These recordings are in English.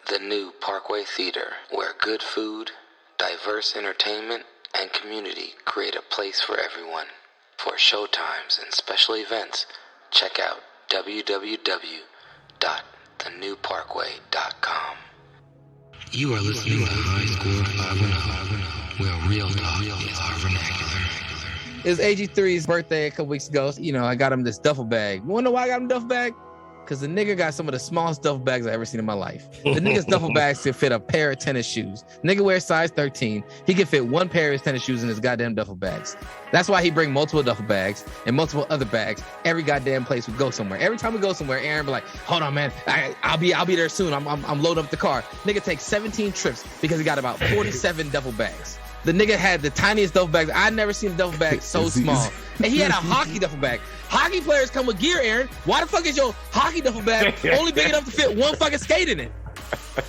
The new Parkway Theater, where good food, diverse entertainment, and community create a place for everyone. For showtimes and special events, check out www.thenewparkway.com. You are listening to High Score 510, where real talk is our vernacular. It was AG3's birthday a couple weeks ago. You know, I got him this duffel bag. You wanna know why I got him a duffel bag? Because the nigga got some of the smallest duffel bags I've ever seen in my life. The nigga's duffel bags could fit a pair of tennis shoes. Nigga wears size 13. He can fit one pair of his tennis shoes in his goddamn duffel bags. That's why he bring multiple duffel bags and multiple other bags every goddamn place we go somewhere. Every time we go somewhere, Aaron be like, hold on, man. I'll be there soon. I'm loading up the car. Nigga takes 17 trips because he got about 47 duffel bags. The nigga had the tiniest duffel bags. I'd never seen a duffel bag so small. And he had a hockey duffel bag. Hockey players come with gear, Aaron. Why the fuck is your hockey duffel bag only big enough to fit one fucking skate in it?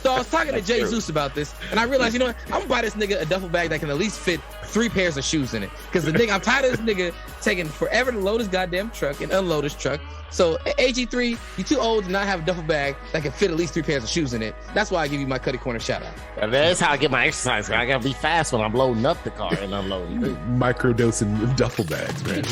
So I was talking to Jay Zeus about this, and I realized, you know what? I'm gonna buy this nigga a duffel bag that can at least fit 3 pairs of shoes in it. Because the nigga, I'm tired of this nigga taking forever to load his goddamn truck and unload his truck. So AG3, you too old to not have a duffel bag that can fit at least 3 pairs of shoes in it. That's why I give you my Cutty Corner shout out. And that's how I get my exercise. I gotta be fast when I'm loading up the car and unloading. Microdosing duffel bags, man.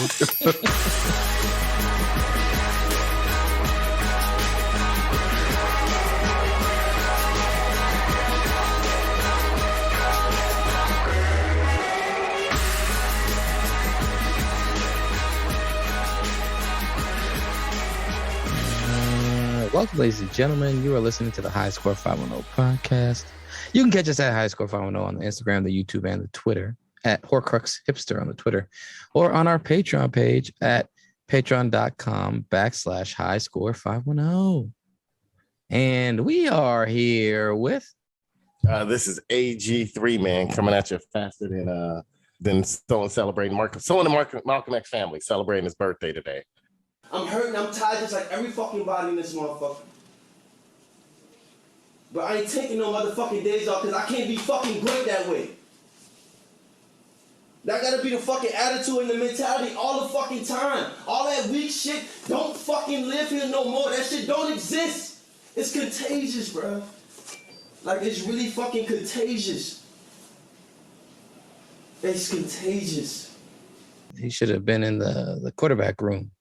Welcome, ladies and gentlemen. You are listening to the High Score 510 podcast. You can catch us at High Score 510 on the Instagram, the YouTube, and the Twitter, at Horcrux Hipster on the Twitter, or on our Patreon page at patreon.com/High Score 510. And we are here with This is AG3, man, coming at you faster than someone celebrating Malcolm X family celebrating his birthday today. I'm hurting, I'm tired, just like every fucking body in this motherfucker. But I ain't taking no motherfucking days off because I can't be fucking great that way. That gotta be the fucking attitude and the mentality all the fucking time. All that weak shit, don't fucking live here no more. That shit don't exist. It's contagious, bro. Like, it's really fucking contagious. It's contagious. he should have been in the quarterback room.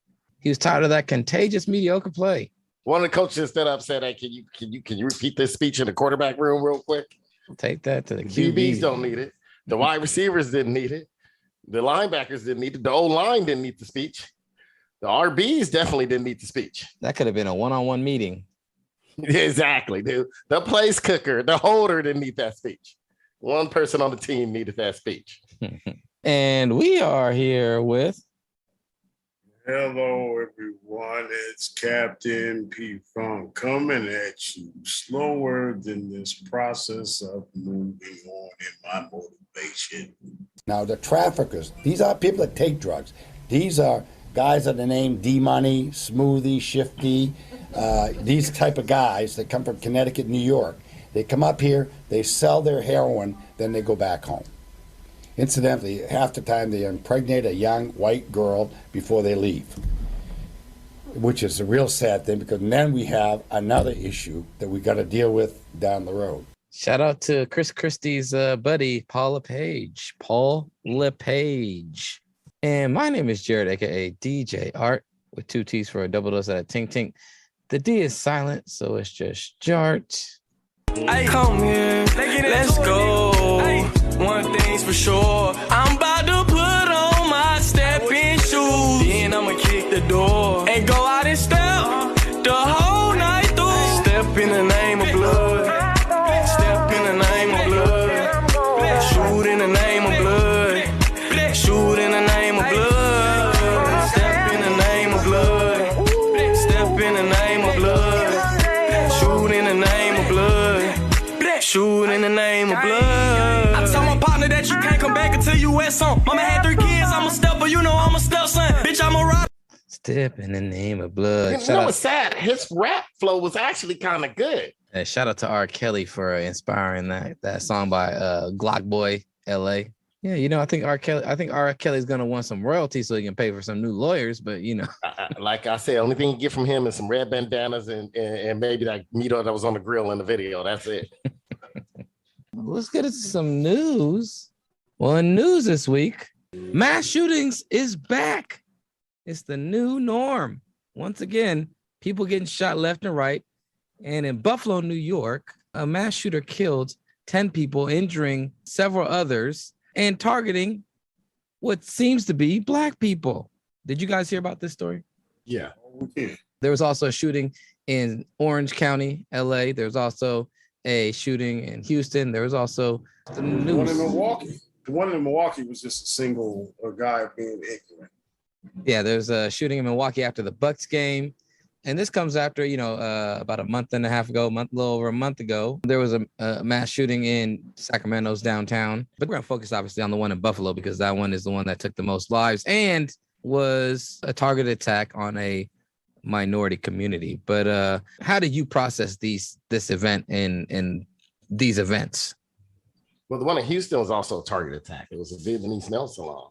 He was tired of that contagious, mediocre play. One of the coaches stood up and said, hey, can you repeat this speech in the quarterback room real quick? Take that to the QBs don't need it. The wide receivers didn't need it. The linebackers didn't need it. The O-line didn't need the speech. The RBs definitely didn't need the speech. That could have been a one-on-one meeting. Exactly, dude. The place cooker, the holder didn't need that speech. One person on the team needed that speech. And we are here with... Hello, everyone. It's Captain P.Funk coming at you slower than this process of moving on in my motivation. Now, the traffickers, these are people that take drugs. These are guys that are named D-Money, Smoothie, Shifty, these type of guys that come from Connecticut, New York. They come up here, they sell their heroin, then they go back home. Incidentally, half the time they impregnate a young white girl before they leave, which is a real sad thing, because then we have another issue that we got to deal with down the road. Shout out to Chris Christie's buddy, Paul LePage. And my name is Jared, a.k.a. DJartt, with 2 T's for a double dose of that tink tink. The D is silent, so it's just Jart. Hey, come here, let's go. One thing's for sure, I'm about to put on my stepping shoes. Then I'ma kick the door and go out and step the whole night through. Step in the name of blood. Step in the name of blood. Shoot in the name of blood. Shoot in the name of blood. Step in the name of blood. Step in the name of blood. Shoot in the name of blood. Shoot in the name of blood. I tell my partner that you can't come back until you wear some. Mama had 3 kids, I'm a stepper, you know I'm a stepson. Bitch, I'm a rock. Step in the name of blood. You know what's sad? His rap flow was actually kind of good. Shout out to R. Kelly for inspiring that song by Glock Boy LA. Yeah, I think R. Kelly's gonna want some royalties so he can pay for some new lawyers. But like I said, only thing you get from him is some red bandanas and maybe that meat that was on the grill in the video. That's it. Let's get into some news. Well, in news this week, mass shootings is back. It's the new norm. Once again, people getting shot left and right. And in Buffalo, New York, a mass shooter killed 10 people, injuring several others, and targeting what seems to be Black people. Did you guys hear about this story? Yeah. There was also a shooting in Orange County, LA. There was also a shooting in Houston. There was also the news. One in Milwaukee. The one in Milwaukee was just a single guy being ignorant. Yeah, there's a shooting in Milwaukee after the Bucks game. And this comes after, about a month and a half ago, a little over a month ago, there was a mass shooting in Sacramento's downtown. But we're going to focus, obviously, on the one in Buffalo because that one is the one that took the most lives and was a targeted attack on a minority community. But how did you process this event and these events? Well, the one in Houston was also a target attack. It was a Vietnamese nail salon.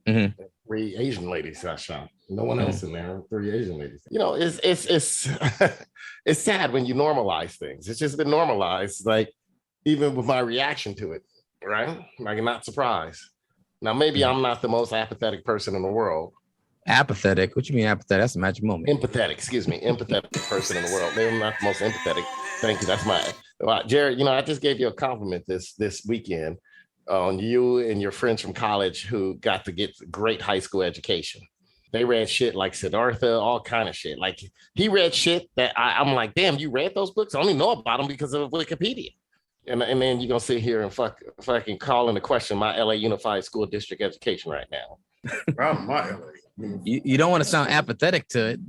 Mm-hmm. 3 Asian ladies got shot. No one else in there. 3 Asian ladies. It's it's sad when you normalize things. It's just been normalized. Like even with my reaction to it, right? Like I'm not surprised. Now maybe I'm not the most apathetic person in the world. Apathetic? What you mean apathetic? That's a magic moment. Empathetic. Excuse me. Empathetic person in the world. Maybe I'm not the most empathetic. Thank you. That's Jared. I just gave you a compliment this weekend on you and your friends from college who got to get great high school education. They read shit like Siddhartha, all kind of shit. Like he read shit that I'm like, damn, you read those books? I only know about them because of Wikipedia. And then you're gonna sit here and fucking call into question my LA Unified School District education right now. Proud of my LA. You don't want to sound apathetic to it.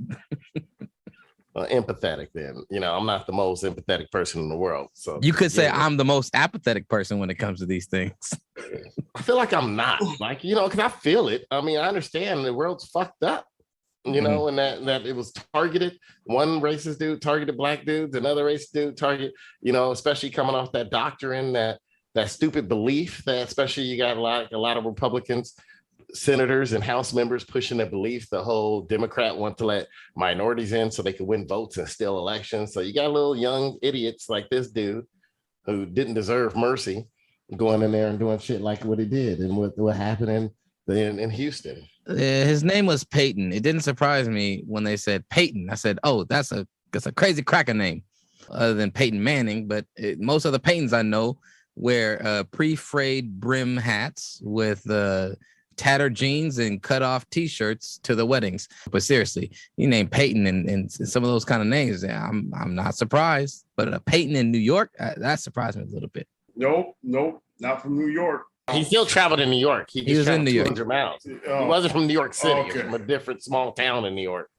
Empathetic then. I'm not the most empathetic person in the world. So you could say I'm the most apathetic person when it comes to these things. I feel like I'm not, because I feel it. I mean, I understand the world's fucked up, and that it was targeted. One racist dude targeted Black dudes, another racist dude target, especially coming off that doctrine, that stupid belief that especially you got a lot of Republicans, senators and House members pushing the belief the whole Democrat want to let minorities in so they could win votes and steal elections. So you got little young idiots like this dude who didn't deserve mercy going in there and doing shit like what he did and what happened in Houston. His name was Peyton. It didn't surprise me when they said Peyton. I said, oh, that's a crazy cracker name other than Peyton Manning. But most of the Peytons I know wear pre-frayed brim hats with tattered jeans and cut off t-shirts to the weddings. But seriously, you name Peyton and some of those kind of names, I'm not surprised. But a Peyton in New York, that surprised me a little bit. Nope, not from New York. He still traveled in New York. He was in New York. 200 miles. He wasn't from New York City. Okay. He was from a different small town in New York.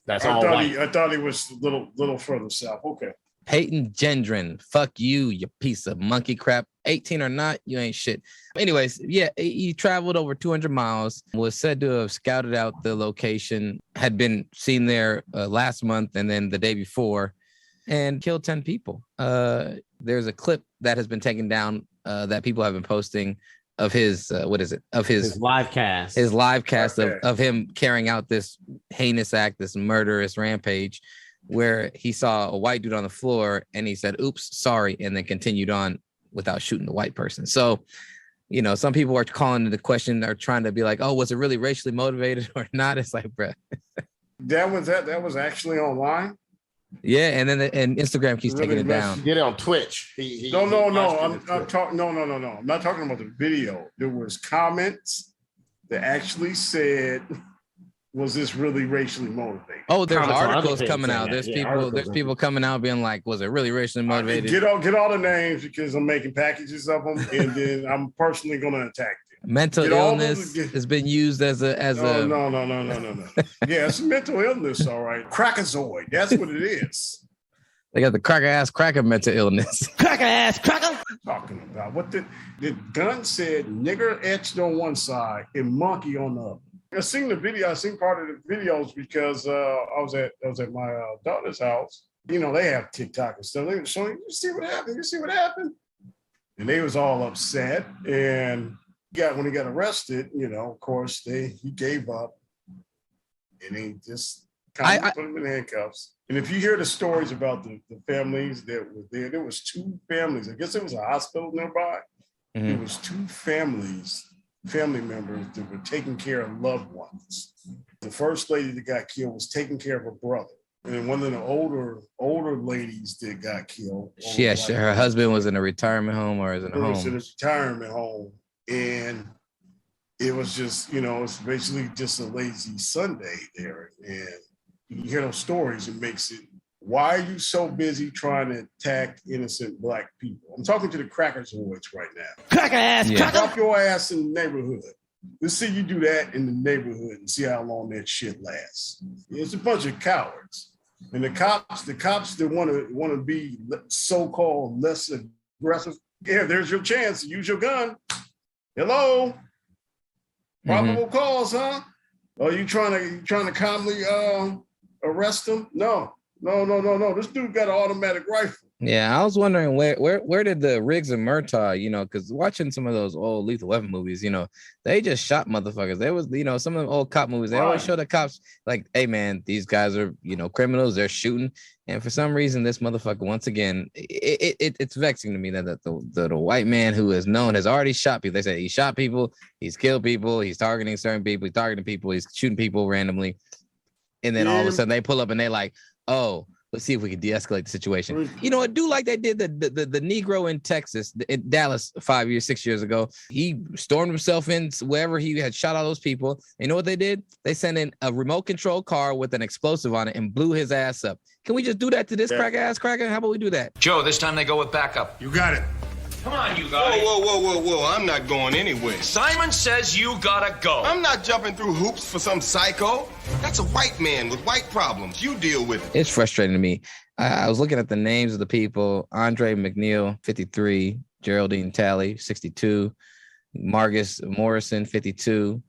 That's all white. I thought he was a little further south. Okay. Peyton Gendron, fuck you piece of monkey crap. 18 or not, you ain't shit. Anyways, yeah, he traveled over 200 miles, was said to have scouted out the location, had been seen there last month and then the day before, and killed 10 people. There's a clip that has been taken down that people have been posting of his, his live cast. His live cast of him carrying out this heinous act, this murderous rampage, where he saw a white dude on the floor and he said, oops, sorry, and then continued on without shooting the white person. So, some people are calling into question, are trying to be like, oh, was it really racially motivated or not? It's like, bruh. That was actually online? Yeah, and then and Instagram keeps taking it down. Get it on Twitch. No. I'm talking. No. I'm not talking about the video. There was comments that actually said, was this really racially motivated? Oh, there's articles coming out. There's people coming out being like, was it really racially motivated? Get all the names because I'm making packages of them, and then I'm personally going to attack them. Mental illness has been used as a. No. Yeah, it's mental illness, all right. Crackazoid, that's what it is. They got the cracker mental illness. Cracker. Talking about what the gun said, nigger etched on one side and monkey on the other. I seen the video. I seen part of the videos because I was at my daughter's house. They have TikTok and stuff. They were showing, you see what happened. And they was all upset. And When he got arrested, of course, he gave up, and they just kind of put him in handcuffs. And if you hear the stories about the families that were there was 2 families. I guess it was a hospital nearby. Mm-hmm. There was 2 family members that were taking care of loved ones. The first lady that got killed was taking care of her brother. And then one of the older ladies that got killed. Her husband was in a retirement home or is in a home. Was in a retirement home. And it was just, it's basically just a lazy Sunday there. And you hear those stories, it makes it, why are you so busy trying to attack innocent Black people? I'm talking to the crackers boys right now. Cracker ass, cracker. Drop your ass in the neighborhood. Let's see you do that in the neighborhood and see how long that shit lasts. It's a bunch of cowards. And the cops that want to be so-called less aggressive, there's your chance to use your gun. Hello? Probable cause, huh? Are you trying to calmly arrest him? No. This dude got an automatic rifle. Yeah, I was wondering where did the Riggs and Murtaugh, because watching some of those old Lethal Weapon movies, they just shot motherfuckers. There was, some of the old cop movies, they always show the cops like, hey man, these guys are, criminals, they're shooting. And for some reason, this motherfucker, once again, it's vexing to me that the white man who is known has already shot people. They say he shot people, he's killed people, he's targeting certain people, he's targeting people, he's shooting people randomly. And then all of a sudden they pull up and they're like, oh, let's see if we can de-escalate the situation. I do like they did the Negro in Texas, in Dallas 6 years ago. He stormed himself in wherever he had shot all those people. You know what they did? They sent in a remote control car with an explosive on it and blew his ass up. Can we just do that to this cracker? How about we do that? Joe, this time they go with backup. You got it. Come on, you guys. Whoa. I'm not going anywhere. Simon says you gotta go. I'm not jumping through hoops for some psycho. That's a white man with white problems. You deal with it. It's frustrating to me. I was looking at the names of the people. Andre McNeil, 53. Geraldine Talley, 62. Margus Morrison, 52.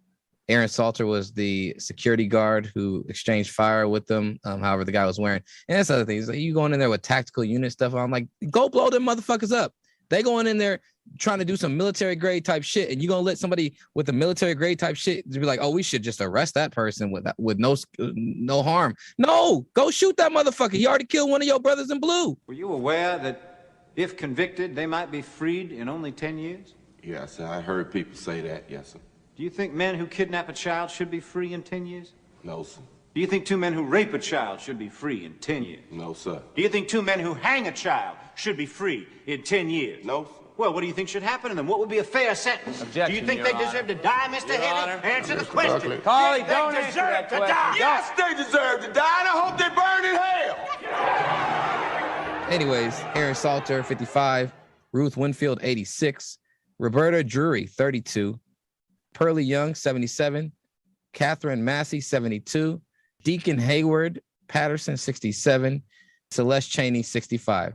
Aaron Salter was the security guard who exchanged fire with them. However, the guy was wearing. And that's the other thing. Like, you going in there with tactical unit stuff on. Like, go blow them motherfuckers up. They going in there trying to do some military grade type shit, and you gonna let somebody with a military grade type shit be like, oh, we should just arrest that person with no harm. No, go shoot that motherfucker. He already killed one of your brothers in blue. Were you aware that if convicted, they might be freed in only 10 years? Yes, sir. I heard people say that. Yes, sir. Do you think men who kidnap a child should be free in 10 years? No, sir. Do you think 2 men who rape a child should be free in 10 years? No, sir. Do you think 2 men who hang a child should be free in 10 years? No, sir. Well, what do you think should happen to them? What would be a fair sentence? Objection, do you think Your they Honor. deserve to die, Mr. Henry? Answer the question. Carly, They don't answer deserve that to question. die. Yes, they deserve to die, and I hope they burn in hell. Anyways, Aaron Salter, 55. Ruth Winfield, 86. Roberta Drury, 32. Pearlie Young, 77. Catherine Massey, 72. Deacon Hayward Patterson, 67. Celeste Cheney, 65.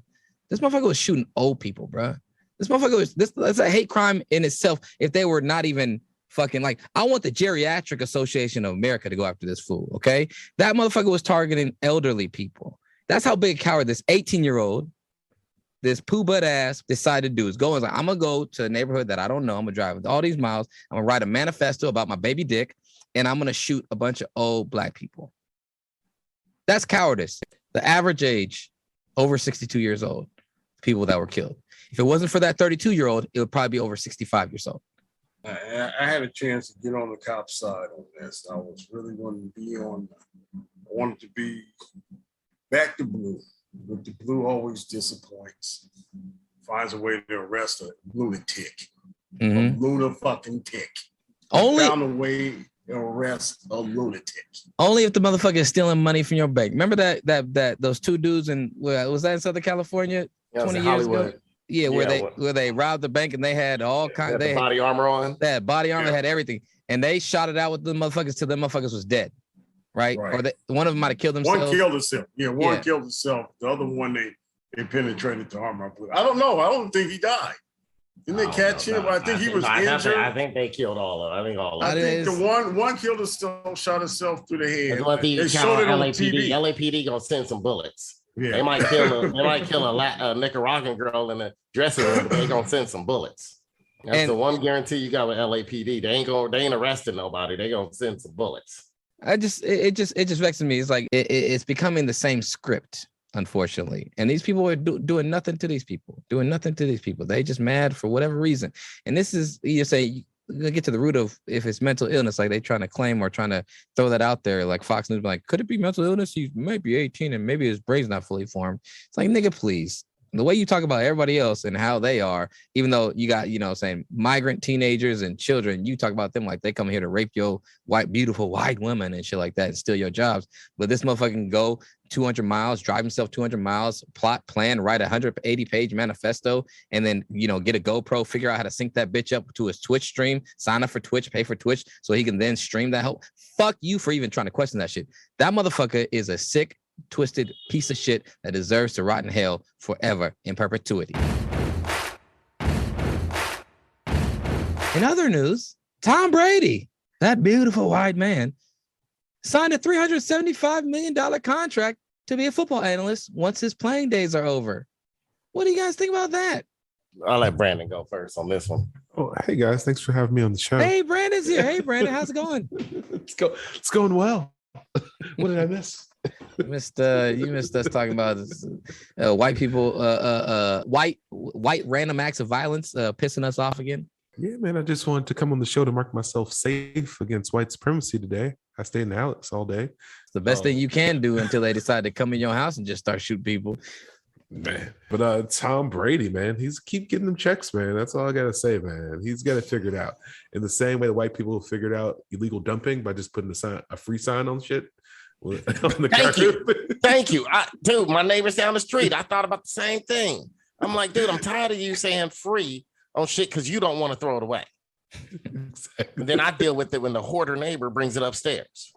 This motherfucker was shooting old people, bro. This motherfucker was, that's a hate crime in itself if they were not even fucking like, I want the Geriatric Association of America to go after this fool, okay? That motherfucker was targeting elderly people. That's how big a coward this 18-year-old, this poo butt ass decided to do is go and like, I'm gonna go to a neighborhood that I don't know. I'm gonna drive all these miles. I'm gonna write a manifesto about my baby dick, and I'm gonna shoot a bunch of old Black people. That's cowardice. The average age, over 62 years old, people that were killed. If it wasn't for that 32-year-old, it would probably be over 65 years old. I had a chance to get on the cop side on this. I was really wanting to be on, I wanted to be back to blue, but the blue always disappoints. Finds a way to arrest a lunatic. A lunafucking tick. Found a way to arrest a lunatic. Only if the motherfucker is stealing money from your bank. Remember that those 2 dudes in, was that in Southern California 20 years ago? Yeah, where they robbed the bank and they had all kinds. They had body armor on. They had body armor, they had everything, and they shot it out with the motherfuckers till the motherfuckers was dead, right? Or one of them might have killed themselves. One killed himself. Yeah, one killed himself. The other one they penetrated the armor. I don't know. I don't think he died. Didn't they catch him? I think he was injured. I think they killed all of them. I think all of them. I think the one killed himself, shot himself through the head. They showed it on LAPD. LAPD gonna send some bullets. Yeah. They might kill a Nicaraguan girl in the dressing room, but they gonna send some bullets. That's the one guarantee you got with LAPD. They ain't arresting nobody. They gonna send some bullets. It just vexes me. It's like it's becoming the same script, unfortunately. And these people are doing nothing to these people. They just mad for whatever reason. And this is, you say, you get to the root of if it's mental illness, like they trying to claim or trying to throw that out there. Like Fox News, like, could it be mental illness? He might be 18 and maybe his brain's not fully formed. It's like, nigga, please. The way you talk about everybody else and how they are, even though you got, saying migrant teenagers and children, you talk about them like they come here to rape your beautiful white women and shit like that and steal your jobs. But this motherfucker can go 200 miles, drive himself 200 miles, plot, plan, write a 180-page manifesto, and then, get a GoPro, figure out how to sync that bitch up to his Twitch stream, sign up for Twitch, pay for Twitch, so he can then stream that whole. Fuck you for even trying to question that shit. That motherfucker is a sick, twisted piece of shit that deserves to rot in hell forever in perpetuity. In other news, Tom Brady, that beautiful white man, signed a $375 million contract to be a football analyst once his playing days are over. What do you guys think about that? I'll let Brandon go first on this one. Oh, hey guys, thanks for having me on the show. Hey, Brandon's here. Hey, Brandon, how's it going? It's going well. What did I miss? You missed us talking about white people, white random acts of violence pissing us off again. Yeah, man, I just wanted to come on the show to mark myself safe against white supremacy today. I stay in Alex all day. It's the best thing you can do until they decide to come in your house and just start shooting people. Man, but Tom Brady, man, he's keep getting them checks, man. That's all I gotta say, man. He's got it figured out in the same way the white people have figured out illegal dumping by just putting a free sign on shit. Thank you. Dude, my neighbors down the street, I thought about the same thing. I'm like, dude, I'm tired of you saying free on shit because you don't want to throw it away. Exactly. And then I deal with it when the hoarder neighbor brings it upstairs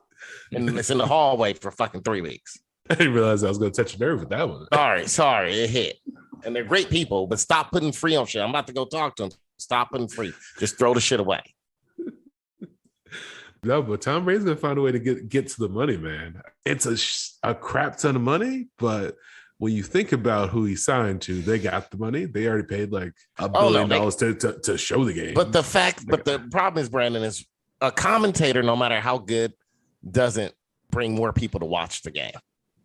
and it's in the hallway for fucking 3 weeks. I didn't realize I was going to touch a nerve with that one. Sorry, it hit. And they're great people, but stop putting free on shit. I'm about to go talk to them. Stop putting free. Just throw the shit away. No, but Tom Brady's gonna find a way to get to the money, man. It's a crap ton of money, but when you think about who he signed to, they got the money. They already paid like $1 billion to show the game. But the problem is, Brandon, is a commentator, no matter how good, doesn't bring more people to watch the game.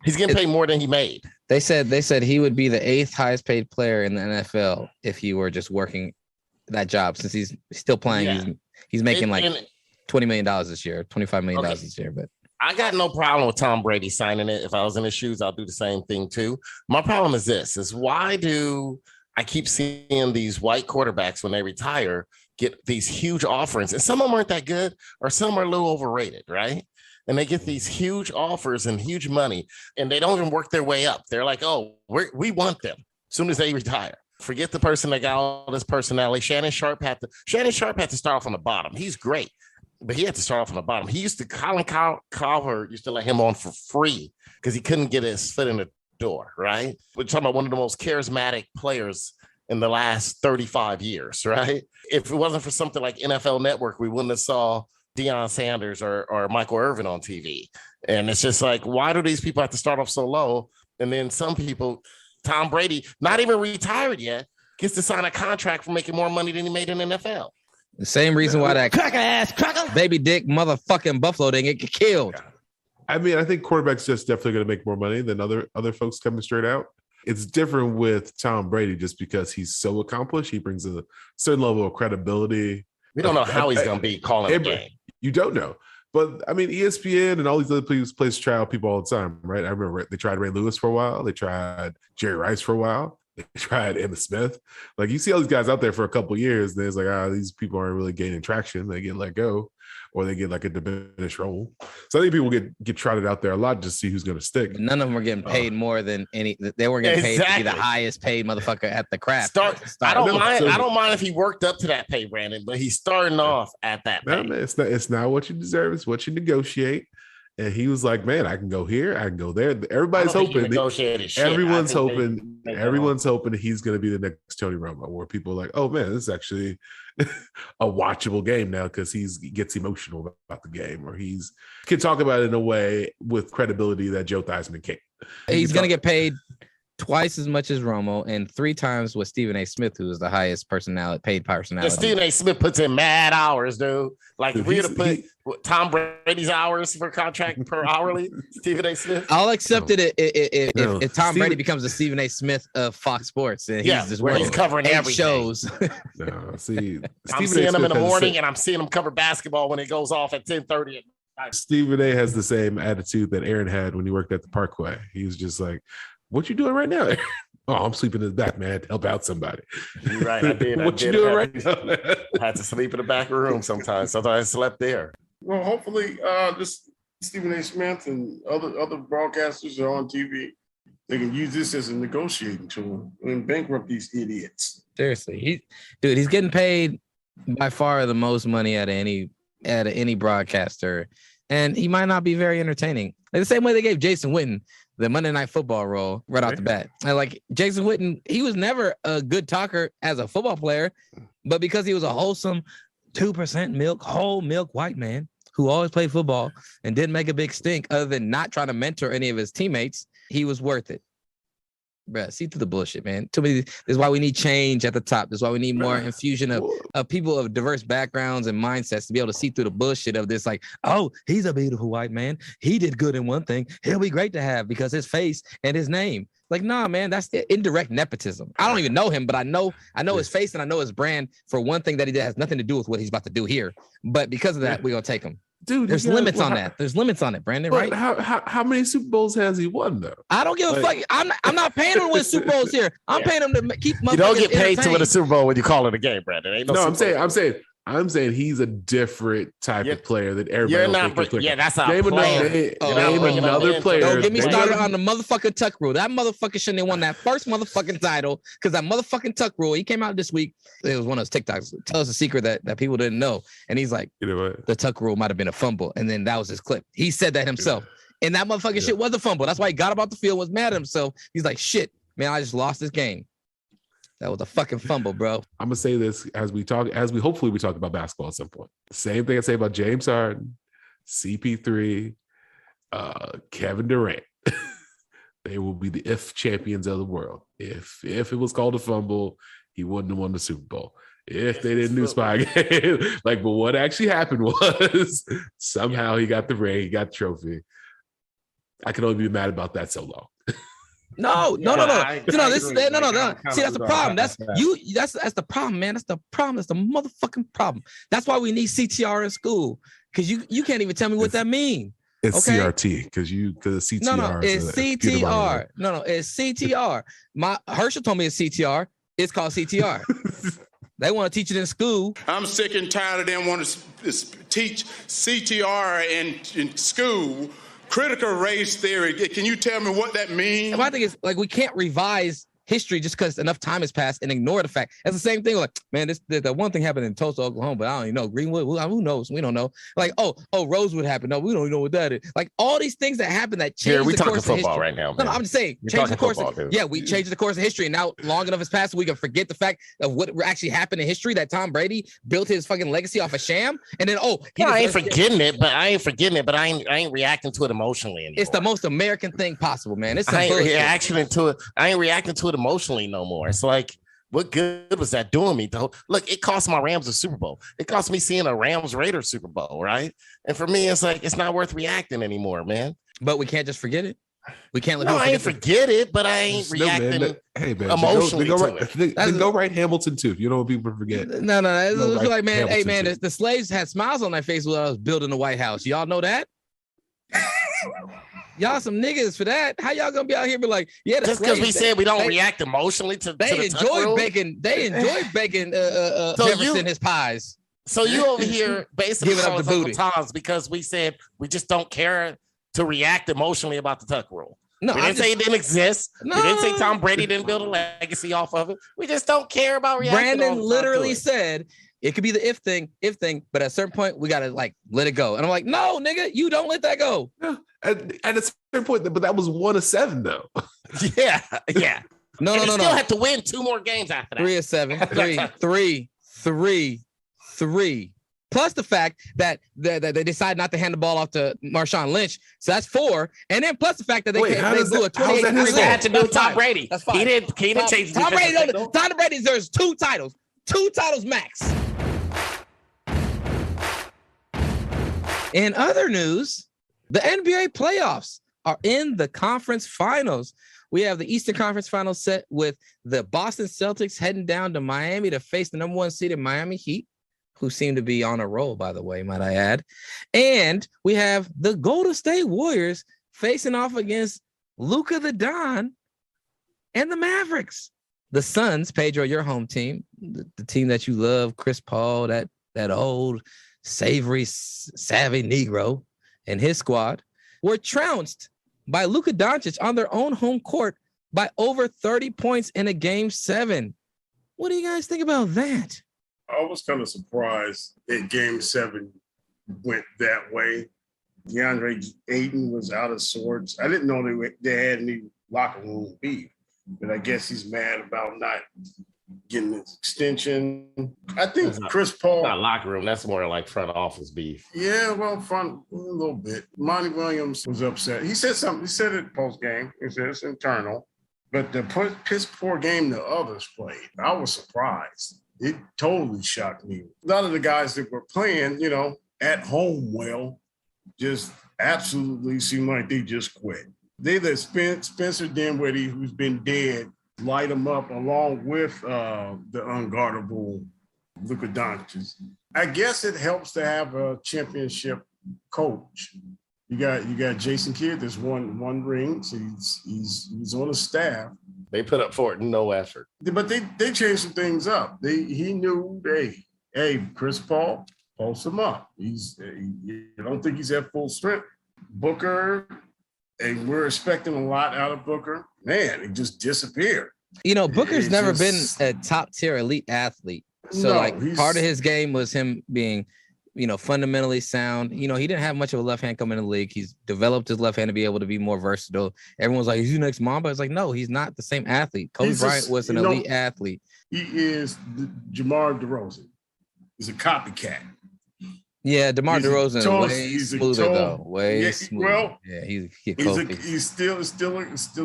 He's getting paid more than he made. They said he would be the 8th highest paid player in the NFL if he were just working that job. Since he's still playing, yeah. He's making $20 million this year, $25 million this year. But I got no problem with Tom Brady signing it. If I was in his shoes, I'll do the same thing too. My problem is this: why do I keep seeing these white quarterbacks when they retire get these huge offers, and some of them aren't that good, or some are a little overrated, right? And they get these huge offers and huge money, and they don't even work their way up. They're like, oh, we want them as soon as they retire. Forget the person that got all this personality. Shannon Sharp had to start off on the bottom. He's great, but he had to start off on the bottom. Colin Cowherd used to let him on for free because he couldn't get his foot in the door, right? We're talking about one of the most charismatic players in the last 35 years, right? If it wasn't for something like NFL Network, we wouldn't have saw Deion Sanders or Michael Irvin on TV. And it's just like, why do these people have to start off so low? And then some people, Tom Brady, not even retired yet, gets to sign a contract for making more money than he made in the NFL. The same reason why that cracker baby dick motherfucking Buffalo didn't get killed. I mean, I think quarterback's just definitely going to make more money than other folks coming straight out. It's different with Tom Brady just because he's so accomplished. He brings a certain level of credibility. We don't know how he's going to be calling the game. You don't know. But, I mean, ESPN and all these other places try out people all the time, right? I remember they tried Ray Lewis for a while. They tried Jerry Rice for a while. They tried Emmitt Smith. Like, you see all these guys out there for a couple of years, and it's like, these people aren't really gaining traction. They get let go, or they get like a diminished role. So I think people get trotted out there a lot to see who's going to stick. None of them are getting paid more than any. They were getting paid to be the highest paid motherfucker at the craft. I don't mind if he worked up to that pay, Brandon, but he's starting off at that pay. No, it's not what you deserve. It's what you negotiate. And he was like, man, I can go here, I can go there. Everybody's hoping. Everyone's hoping. Everyone's hoping he's going to be the next Tony Romo, where people are like, oh man, this is actually a watchable game now because he gets emotional about the game, or he can talk about it in a way with credibility that Joe Theismann can't. He's going to get paid twice as much as Romo, and 3 times what Stephen A. Smith, who is the highest paid personality. Yeah, Stephen A. Smith puts in mad hours, dude. Like if we had to put Tom Brady's hours for contract per hourly, Stephen A. Smith. I'll accept it if Tom Brady becomes the Stephen A. Smith of Fox Sports. And he's just where he's covering 8 everything. Shows. No, see, I'm seeing him in the morning, and I'm seeing him cover basketball when it goes off at 10:30. Stephen A. has the same attitude that Aaron had when he worked at the Parkway. He was just like, "What you doing right now?" Oh, I'm sleeping in the back, man. To help out somebody. You're right. I did. What you doing right now? I had to sleep in the back room sometimes. Sometimes I slept there. Well, hopefully, this Stephen A. Smith and other broadcasters are on TV. They can use this as a negotiating tool and bankrupt these idiots. Seriously, he's getting paid by far the most money out of any broadcaster, and he might not be very entertaining. Like the same way they gave Jason Witten the Monday Night Football role right off the bat. And like Jason Witten, he was never a good talker as a football player, but because he was a wholesome 2% milk, whole milk white man who always played football and didn't make a big stink other than not trying to mentor any of his teammates, he was worth it. Bruh, see through the bullshit, man. Too many. This is why we need change at the top. This is why we need more infusion of people of diverse backgrounds and mindsets to be able to see through the bullshit of this. Like, oh, he's a beautiful white man. He did good in one thing. He'll be great to have because his face and his name. Like, nah, man, that's indirect nepotism. I don't even know him, but I know his face and I know his brand for one thing that he did has nothing to do with what he's about to do here. But because of that, we're gonna take him. Dude, there's limits on that. There's limits on it, Brandon. Right? How many Super Bowls has he won though? I don't give a fuck. I'm not paying him to win Super Bowls here. I'm paying him to keep. You don't get paid to win a Super Bowl when you call it a game, Brandon. Ain't I'm saying he's a different type of player that everybody. Yeah, that's a name player. Name another player. Don't get me started on the motherfucking tuck rule. That motherfucker shouldn't have won that first motherfucking title because that motherfucking tuck rule. He came out this week. It was one of those TikToks. Tell us a secret that people didn't know. And he's like, you know what? The tuck rule might have been a fumble. And then that was his clip. He said that himself. And that motherfucking shit was a fumble. That's why he got up off the field, was mad at himself. He's like, shit, man, I just lost this game. That was a fucking fumble, bro. I'm gonna say this as we hopefully talk about basketball at some point. Same thing I say about James Harden, CP3, Kevin Durant. They will be the if champions of the world. If it was called a fumble, he wouldn't have won the Super Bowl. If they didn't do spy game, but what actually happened was somehow he got the ring, he got the trophy. I can only be mad about that so long. No. See, that's the problem. That's the problem, man. That's the problem. That's the motherfucking problem. That's why we need CTR in school. Because you can't even tell me what that means. It's CRT because CTR. No, it's CTR. No, it's CTR. Herschel told me it's CTR. It's called CTR. They want to teach it in school. I'm sick and tired of them wanting to teach CTR in school. Critical race theory. Can you tell me what that means? And my thing is, like, we can't revise history just because enough time has passed and ignore the fact. It's the same thing. Like, man, the one thing happened in Tulsa, Oklahoma, but I don't even know. Greenwood, who knows? We don't know. Like, oh, Rosewood happened. No, we don't even know what that is. Like, all these things that happen that change the course of history. Football right now, man. No, I'm just saying, change the course. We changed the course of history, and now long enough has passed, we can forget the fact of what actually happened in history. That Tom Brady built his fucking legacy off a sham, and then I ain't forgetting it, but I ain't reacting to it emotionally anymore. It's the most American thing possible, man. It's I ain't reacting to it emotionally no more. It's like, what good was that doing me? Look, it cost my Rams a Super Bowl. It cost me seeing a Rams Raiders Super Bowl, right? And for me, it's like, it's not worth reacting anymore, man. But we can't just forget it. We can't let I ain't forget it, but I ain't reacting emotionally go write Hamilton too. You know what people forget. No. It was like, man, hey, man, the slaves had smiles on their face while I was building the White House. Y'all know that? Y'all some niggas for that. How y'all gonna be out here be like, yeah, just because we said we don't react emotionally to they enjoy baking. They enjoy baking Jefferson his pies. So you over here basically giving up the booty Tom's because we said we just don't care to react emotionally about the tuck rule. No, we didn't say it didn't exist. No. We didn't say Tom Brady didn't build a legacy off of it. We just don't care about reacting. Brandon literally said it could be the if thing, but at a certain point we gotta like let it go. And I'm like, no, nigga, you don't let that go. Yeah. At a certain point, but that was 1 of 7 though. Yeah. No. Still have to win 2 more games after that. 3 of 7. 3. plus the fact that they decided not to hand the ball off to Marshawn Lynch. So that's 4. And then plus the fact that they blew a 28. That had to do with Tom Brady. That's 5. He didn't change Tom Brady deserves 2 titles. 2 titles max. In other news, the NBA playoffs are in the conference finals. We have the Eastern Conference Finals set with the Boston Celtics heading down to Miami to face the number 1 seeded Miami Heat, who seem to be on a roll, by the way, might I add. And we have the Golden State Warriors facing off against Luka the Don and the Mavericks. The Suns, Pedro, your home team, the team that you love, Chris Paul, that old savory, savvy Negro and his squad, were trounced by Luka Doncic on their own home court by over 30 points in a game 7. What do you guys think about that? I was kind of surprised that game 7 went that way. DeAndre Ayton was out of sorts. I didn't know they had any locker room beef, but I guess he's mad about not getting his extension. I think Chris Paul. Not locker room. That's more like front office beef. Yeah, well, a little bit. Monty Williams was upset. He said something. He said it post game. He said it's internal. But the piss poor game the others played, I was surprised. It totally shocked me. A lot of the guys that were playing, at home well, just absolutely seemed like they just quit. They let Spencer Dinwiddie, who's been dead, light him up along with the unguardable Luka Doncic. I guess it helps to have a championship coach. You got Jason Kidd. There's one ring. So he's on the staff. They put up for it, no effort. But they changed some things up. He knew, hey, Chris Paul, post him up. I don't think he's at full strength. Booker, and we're expecting a lot out of Booker. Man, it just disappeared. Booker's never been a top tier elite athlete. So part of his game was him being, fundamentally sound. He didn't have much of a left hand coming in the league. He's developed his left hand to be able to be more versatile. Everyone's like, is he next Mamba? It's like, no, he's not the same athlete. Kobe Bryant was an elite athlete. He is Jamar DeRozan. He's a copycat. Yeah, DeMar DeRozan way smoother though. Way smoother. Well, yeah, he's still a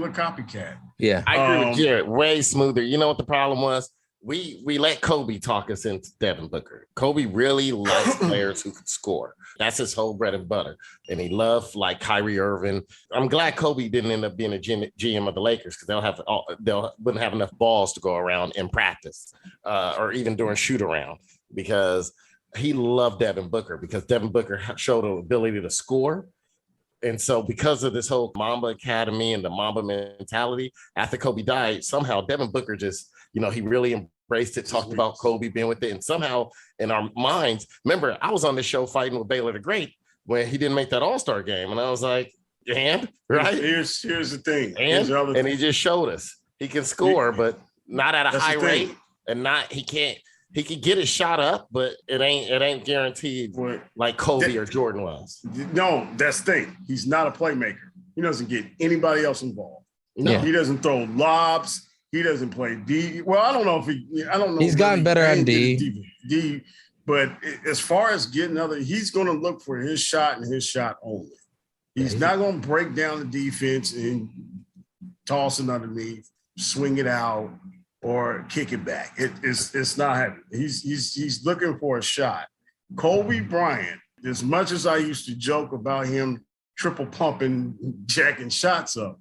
copycat. Yeah, I agree with Jarrett. Way smoother. You know what the problem was? We let Kobe talk us into Devin Booker. Kobe really likes players who can score. That's his whole bread and butter. And he loved like Kyrie Irving. I'm glad Kobe didn't end up being a GM of the Lakers because they wouldn't have enough balls to go around in practice or even during shoot around, because he loved Devin Booker because Devin Booker showed an ability to score. And so because of this whole Mamba Academy and the Mamba mentality, after Kobe died, somehow Devin Booker just, he really embraced it, talked about Kobe being with it. And somehow in our minds, remember, I was on this show fighting with Baylor the Great when he didn't make that All-Star game. And I was like, right? Here's the thing. And he just showed us he can score, but not at a high rate. And he could get his shot up, but it ain't guaranteed like Kobe or Jordan was. No, that's the thing. He's not a playmaker. He doesn't get anybody else involved. No. He doesn't throw lobs. He doesn't play D. Well, I don't know. He's gotten better at D. But as far as getting he's going to look for his shot and his shot only. He's not going to break down the defense and toss it underneath, swing it out, or kick it back. It's not happening. He's looking for a shot. Kobe Bryant, as much as I used to joke about him triple pumping, jacking shots up,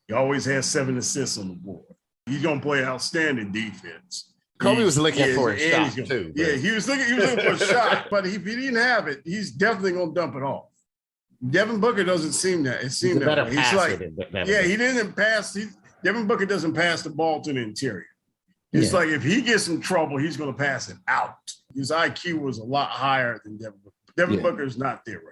he always has 7 assists on the board. He's gonna play outstanding defense. Kobe was looking for a shot too. Yeah, he was looking for a shot, but if he didn't have it, he's definitely gonna dump it off. Devin Booker doesn't seem that. It seemed that way. He's like, he didn't pass. Devin Booker doesn't pass the ball to the interior. It's like if he gets in trouble, he's going to pass it out. His IQ was a lot higher than Devin Booker. Devin Booker is not there right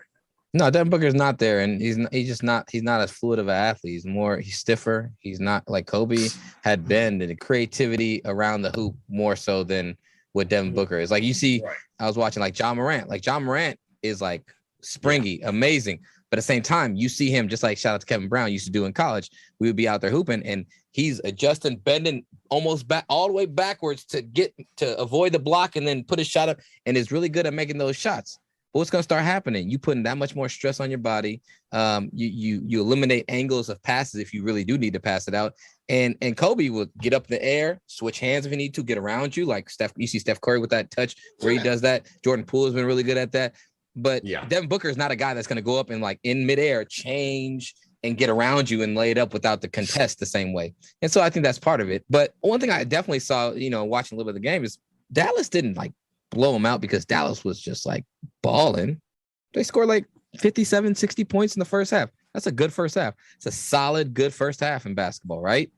now. No, Devin Booker's not there, and he's not as fluid of an athlete. He's stiffer. He's not like Kobe had bend and creativity around the hoop more so than what Devin Booker is. Like you see, I was watching like John Morant. Like John Morant is like springy, amazing. But at the same time, you see him, just like shout out to Kevin Brown used to do in college. We would be out there hooping, and he's adjusting, bending almost back all the way backwards to avoid the block and then put his shot up, and is really good at making those shots. But what's going to start happening? You putting that much more stress on your body. You eliminate angles of passes if you really do need to pass it out. And Kobe will get up in the air, switch hands if he need to, get around you. Like you see Steph Curry with that touch where he does that. Jordan Poole has been really good at that. But Devin Booker is not a guy that's going to go up and like in midair change and get around you and lay it up without the contest the same way. And so I think that's part of it. But one thing I definitely saw, watching a little bit of the game is Dallas didn't like blow them out because Dallas was just like balling. They scored like 57, 60 points in the first half. That's a good first half. It's a solid, good first half in basketball, right?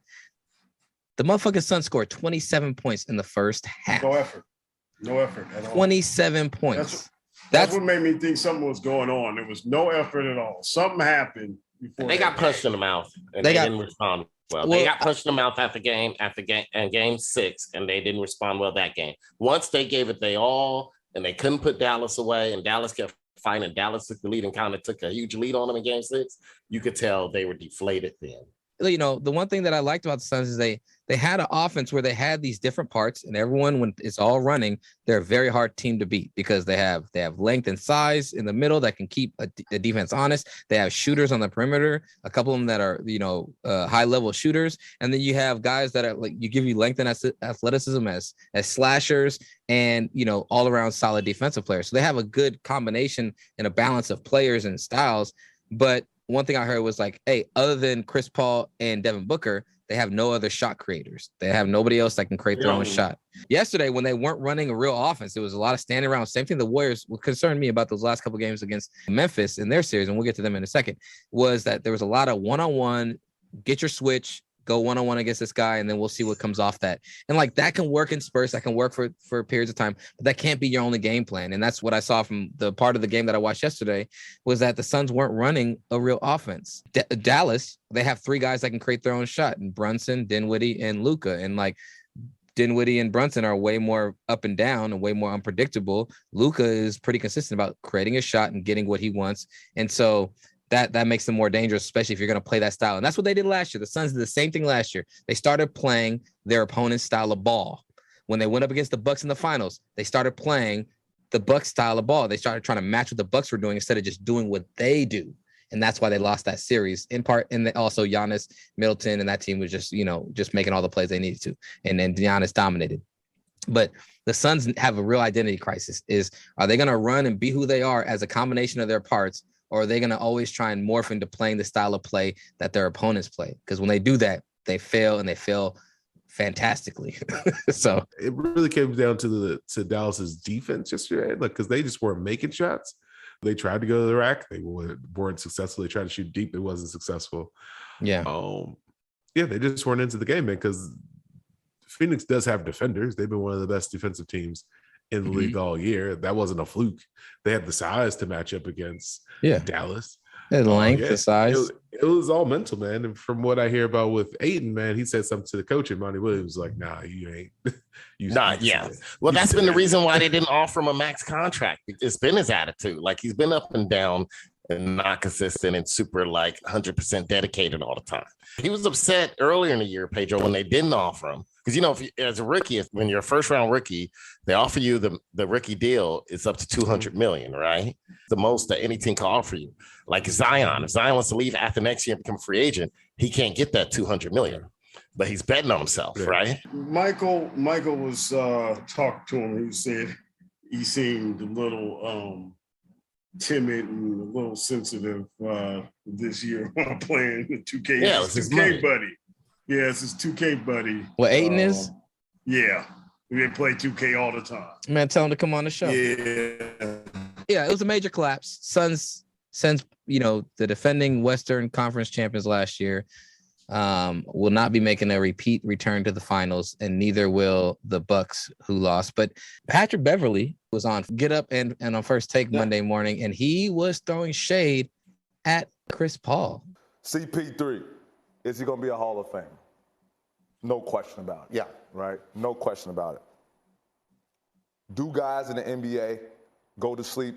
The motherfucking Suns scored 27 points in the first half. No effort at all. 27 points. That's what made me think something was going on. There was no effort at all. Something happened before. They got punched in the mouth, and they didn't respond well. They got punched in the mouth after game 6, and they didn't respond well that game. Once they gave it they all, and they couldn't put Dallas away, and Dallas kept fighting. Dallas took the lead and kind of took a huge lead on them in game 6. You could tell they were deflated then. The one thing that I liked about the Suns is they had an offense where they had these different parts, and everyone, when it's all running, they're a very hard team to beat because they have length and size in the middle that can keep a defense honest. They have shooters on the perimeter, a couple of them that are high level shooters, and then you have guys that are like give you length and athleticism as slashers, and all around solid defensive players. So they have a good combination and a balance of players and styles. But one thing I heard was like, hey, other than Chris Paul and Devin Booker, they have no other shot creators. They have nobody else that can create their own shot. Yesterday, when they weren't running a real offense, there was a lot of standing around. Same thing the Warriors, what concerned me about those last couple of games against Memphis in their series, and we'll get to them in a second, was that there was a lot of one-on-one, get your switch, go one-on-one against this guy, and then we'll see what comes off that. And like that can work in spurts, that can work for periods of time, but that can't be your only game plan. And that's what I saw from the part of the game that I watched yesterday, was that the Suns weren't running a real offense. Dallas, they have 3 guys that can create their own shot, and Brunson, Dinwiddie, and Luka. And like Dinwiddie and Brunson are way more up and down and way more unpredictable. Luka is pretty consistent about creating a shot and getting what he wants. And so that makes them more dangerous, especially if you're going to play that style. And that's what they did last year. The Suns did the same thing last year. They started playing their opponent's style of ball. When they went up against the Bucks in the finals, they started playing the Bucks style of ball. They started trying to match what the Bucks were doing instead of just doing what they do. And that's why they lost that series in part. And also Giannis, Middleton, and that team was just making all the plays they needed to. And then Giannis dominated. But the Suns have a real identity crisis. Are they going to run and be who they are as a combination of their parts? Or are they going to always try and morph into playing the style of play that their opponents play? Because when they do that, they fail, and they fail fantastically. So it really came down to Dallas's defense yesterday, because they just weren't making shots. They tried to go to the rack, they weren't successful. They tried to shoot deep, it wasn't successful. Yeah, they just weren't into the game, man. Because Phoenix does have defenders. They've been one of the best defensive teams in the league all year. That wasn't a fluke. They had the size to match up against Dallas. The length, the size. It was all mental, man. And from what I hear about with Ayton, man, he said something to the coach, and Monty Williams was like, nah, you ain't. Well, that's been the reason why they didn't offer him a max contract. It's been his attitude. Like, he's been up and down and not consistent and super 100% dedicated all the time. He was upset earlier in the year, Pedro, when they didn't offer him. Because, as a rookie, when you're a first round rookie, they offer you the rookie deal. It's up to $200 million, right? The most that any team can offer you. Like Zion, if Zion wants to leave after next year and become a free agent, he can't get that $200 million. But he's betting on himself, right? Michael was talking to him. He said he seemed a little timid and a little sensitive this year while playing the 2K. Yeah, it's his 2K buddy. Yeah, it's his 2K buddy. What Ayton is? Yeah. They play 2K all the time. Man, tell him to come on the show. Yeah, it was a major collapse. Suns, the defending Western Conference champions last year, will not be making a return to the finals, and neither will the Bucks, who lost. But Patrick Beverley was on Get Up and on First Take Monday morning, and he was throwing shade at Chris Paul. CP3, is he going to be a Hall of Famer? No question about it. Yeah. Right? No question about it. Do guys in the NBA go to sleep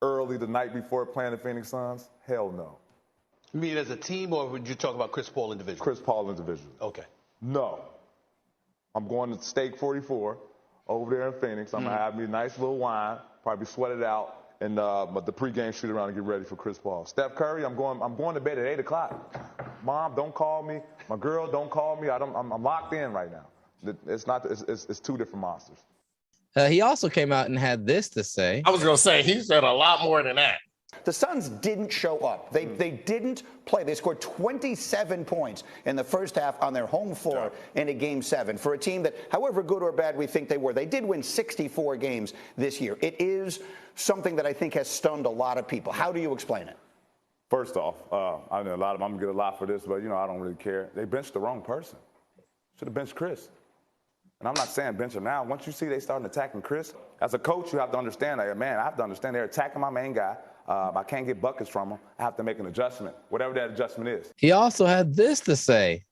early the night before playing the Phoenix Suns? Hell no. You mean as a team, or would you talk about Chris Paul individually? Chris Paul individually. Okay. No. I'm going to Steak 44 over there in Phoenix. I'm going to have me a nice little wine, probably sweat it out, and but the pregame shoot around and get ready for Chris Paul. Steph Curry, I'm going to bed at 8 o'clock. Mom, don't call me. My girl, don't call me. I'm locked in right now. It's two different monsters. He also came out and had this to say. I was going to say, he said a lot more than that. The Suns didn't show up. They didn't play. They scored 27 points in the first half on their home floor in a Game 7 for a team that, however good or bad we think they were, they did win 64 games this year. It is something that I think has stunned a lot of people. How do you explain it? First off, I know I'm going to get a lot for this, but, I don't really care. They benched the wrong person. Should have benched Chris. And I'm not saying bench him now. Once you see they starting attacking Chris, as a coach, you have to understand that, man, I have to understand they're attacking my main guy. I can't get buckets from him. I have to make an adjustment, whatever that adjustment is. He also had this to say.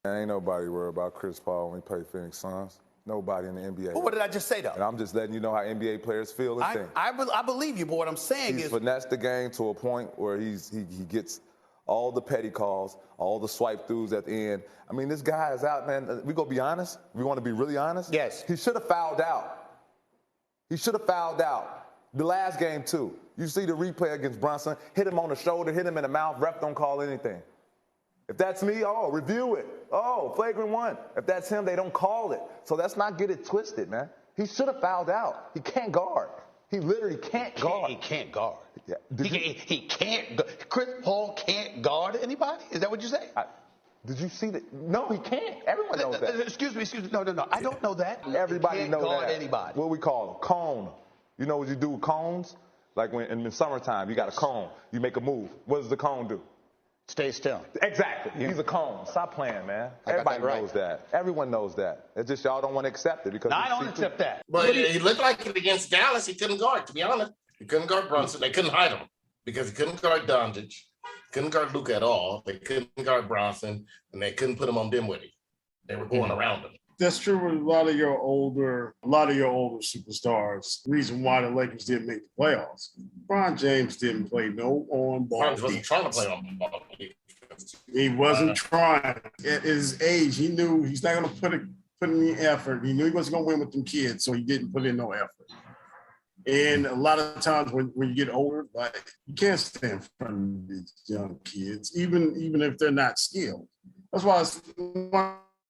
Ain't nobody worried about Chris Paul when he play Phoenix Suns. Nobody in the NBA. Well, what did I just say, though? And I'm just letting you know how NBA players feel and think. I believe you, but what I'm saying he's is... finessed the game to a point where he gets all the petty calls, all the swipe throughs at the end. I mean, this guy is out, man. We gonna be honest? We want to be really honest? Yes. He should have fouled out. He should have fouled out. The last game, too. You see the replay against Brunson, hit him on the shoulder, hit him in the mouth, ref don't call anything. If that's me, review it. Flagrant 1. If that's him, they don't call it. So let's not get it twisted, man. He should have fouled out. He can't guard. He literally can't guard. He can't guard. Yeah. He can't. Chris Paul can't guard anybody? Is that what you say? Did you see that? No, he can't. Everyone knows that. Excuse me. No. I don't know that. Everybody knows that. He can't guard anybody. What do we call them? Cone. You know what you do with cones? Like when in the summertime, you got a cone. You make a move. What does the cone do? Stay still. Exactly. Yeah. He's a cone. Stop playing, man. Everybody knows that. Everyone knows that. It's just y'all don't want to accept it because. No, I don't accept that. But he looked like it against Dallas. He couldn't guard, to be honest. He couldn't guard Brunson. They couldn't hide him because he couldn't guard Doncic. Couldn't guard Luka at all. They couldn't guard Bronson, and they couldn't put him on Dinwiddie. They were going around him. That's true with a lot of your older superstars. The reason why the Lakers didn't make the playoffs. LeBron James didn't play no on-ball defense. He wasn't trying to play on-ball defense. He wasn't trying. At his age, he knew he's not going to put in the effort. He knew he wasn't going to win with them kids, so he didn't put in no effort. And a lot of times when you get older, like you can't stand in front of these young kids, even if they're not skilled. That's why I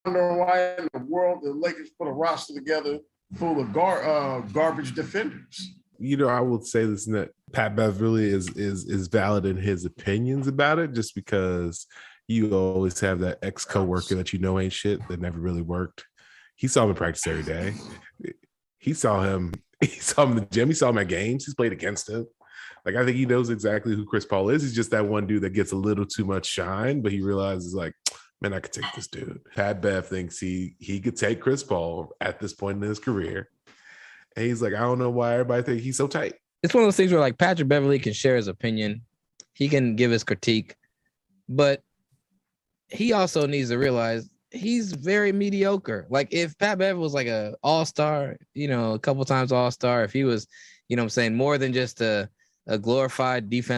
wonder why in the world the Lakers put a roster together full of garbage defenders. I will say this, that Pat Beverly is valid in his opinions about it, just because you always have that ex-coworker that ain't shit that never really worked. He saw him in practice every day. He saw him in the gym. He saw him at games. He's played against him. Like, I think he knows exactly who Chris Paul is. He's just that one dude that gets a little too much shine, but he realizes, like, man, I could take this dude. Pat Bev thinks he could take Chris Paul at this point in his career. And he's like, I don't know why everybody think he's so tight. It's one of those things where, like, Patrick Beverly can share his opinion. He can give his critique. But he also needs to realize he's very mediocre. Like, if Pat Bev was like a all-star, a couple times all-star, if he was, more than just a glorified he's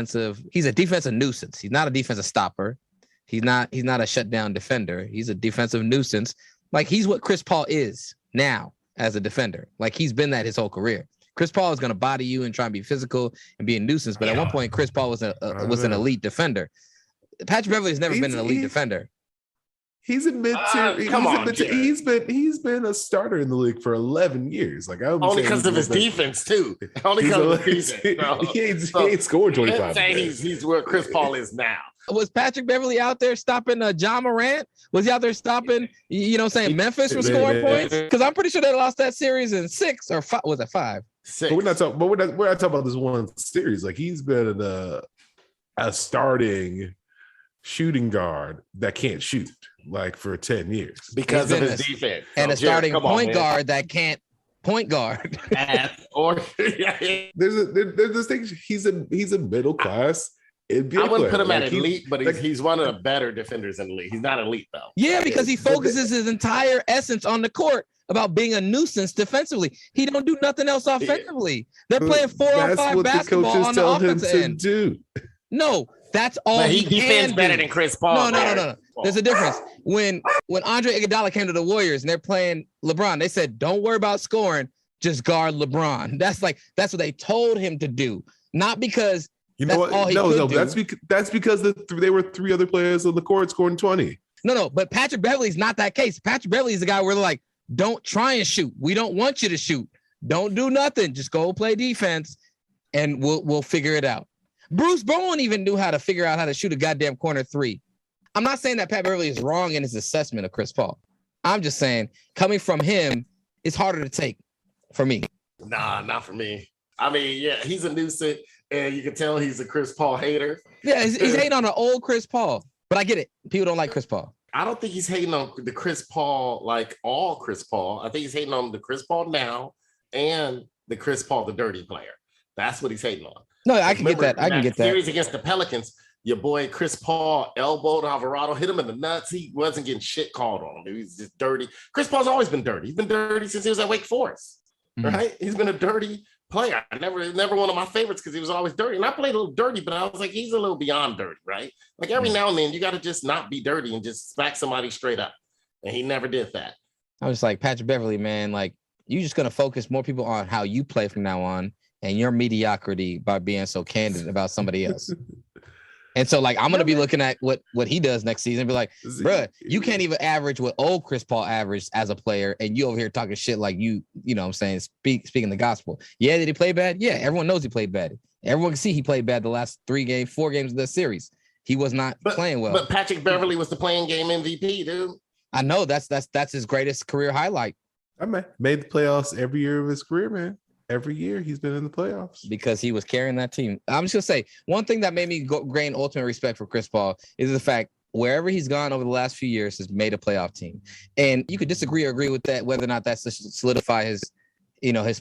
a defensive nuisance. He's not a defensive stopper. He's not a shutdown defender. He's a defensive nuisance. Like, he's what Chris Paul is now as a defender. Like, he's been that his whole career. Chris Paul is going to body you and try and be physical and be a nuisance. But at one point, Chris Paul was an elite defender. Patrick Beverly has never been an elite defender. He's a mid-tier. He's been a starter in the league for 11 years. Like, only because of his defense too. Only because of his defense. He ain't scored 25. He's where Chris Paul is now. Was Patrick Beverly out there stopping John Morant? Was he out there stopping, Memphis from scoring points? Because I'm pretty sure they lost that series in 6 or 5. Was it 5? 6. But we're not talking about this one series. Like, he's been a starting shooting guard that can't shoot, like, for 10 years because of his defense. And a starting point guard that can't point guard. There's this thing. He's a middle class. I wouldn't put him at elite, but he's one of the better defenders in the league. He's not elite though. Yeah, because he focuses his entire essence on the court. about being a nuisance defensively. He don't do nothing else offensively. They're playing 4-on-5 basketball on the offensive end. Do. No, that's all But he defends can better do. than Chris Paul. No. There's a difference. When Andre Iguodala came to the Warriors and they're playing LeBron, they said, "Don't worry about scoring, just guard LeBron." That's what they told him to do, not because that's all he could do. That's because they were 3 other players on the court scoring 20. No, but Patrick Beverley's not that case. Patrick Beverley's the guy where they're like, "Don't try and shoot. We don't want you to shoot. Don't do nothing. Just go play defense, and we'll figure it out." Bruce Bowen even knew how to figure out how to shoot a goddamn corner 3. I'm not saying that Pat Beverley is wrong in his assessment of Chris Paul. I'm just saying, coming from him, it's harder to take for me. Nah, not for me. I mean, yeah, he's a nuisance, and you can tell he's a Chris Paul hater. Yeah, he's hating on an old Chris Paul, but I get it. People don't like Chris Paul. I don't think he's hating on the Chris Paul, like all Chris Paul. I think he's hating on the Chris Paul now and the Chris Paul, the dirty player. That's what he's hating on. No, I can get that. I can get that. Series against the Pelicans, your boy Chris Paul elbowed Alvarado, hit him in the nuts. He wasn't getting shit called on him. He was just dirty. Chris Paul's always been dirty. He's been dirty since he was at Wake Forest, right? He's been a dirty player. Never one of my favorites because he was always dirty. And I played a little dirty, but I was like, he's a little beyond dirty, right? Like every now and then, you got to just not be dirty and just smack somebody straight up. And he never did that. I was like, Patrick Beverley, man, like you're just going to focus more people on how you play from now on and your mediocrity by being so candid about somebody else. And so, like, I'm going to be looking at what he does next season and be like, bruh, you can't even average what old Chris Paul averaged as a player, and you over here talking shit like you know what I'm saying, speaking the gospel. Yeah, did he play bad? Yeah, everyone knows he played bad. Everyone can see he played bad the last 4 games of the series. He was not playing well. But Patrick Beverley was the playing game MVP, dude. I know that's his greatest career highlight. I made the playoffs every year of his career, man. Every year he's been in the playoffs because he was carrying that team. I'm just gonna say one thing that made me gain ultimate respect for Chris Paul is the fact wherever he's gone over the last few years has made a playoff team. And you could disagree or agree with that, whether or not that's to solidify his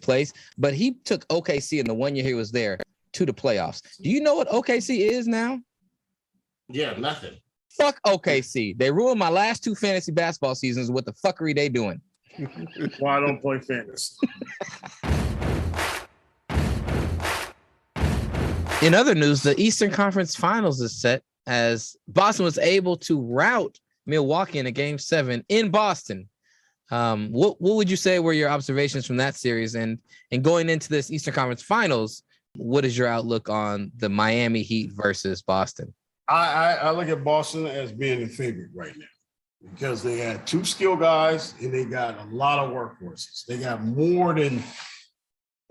place. But he took OKC in the 1 year he was there to the playoffs. Do you know what OKC is now? Yeah, nothing. Fuck OKC. They ruined my last 2 fantasy basketball seasons. What the fuckery they doing? Why I don't play fantasy? In other news, the Eastern Conference Finals is set as Boston was able to rout Milwaukee in a Game 7 in Boston. What would you say were your observations from that series? And going into this Eastern Conference Finals, what is your outlook on the Miami Heat versus Boston? I look at Boston as being the favorite right now because they had 2 skill guys and they got a lot of workhorses. They got more than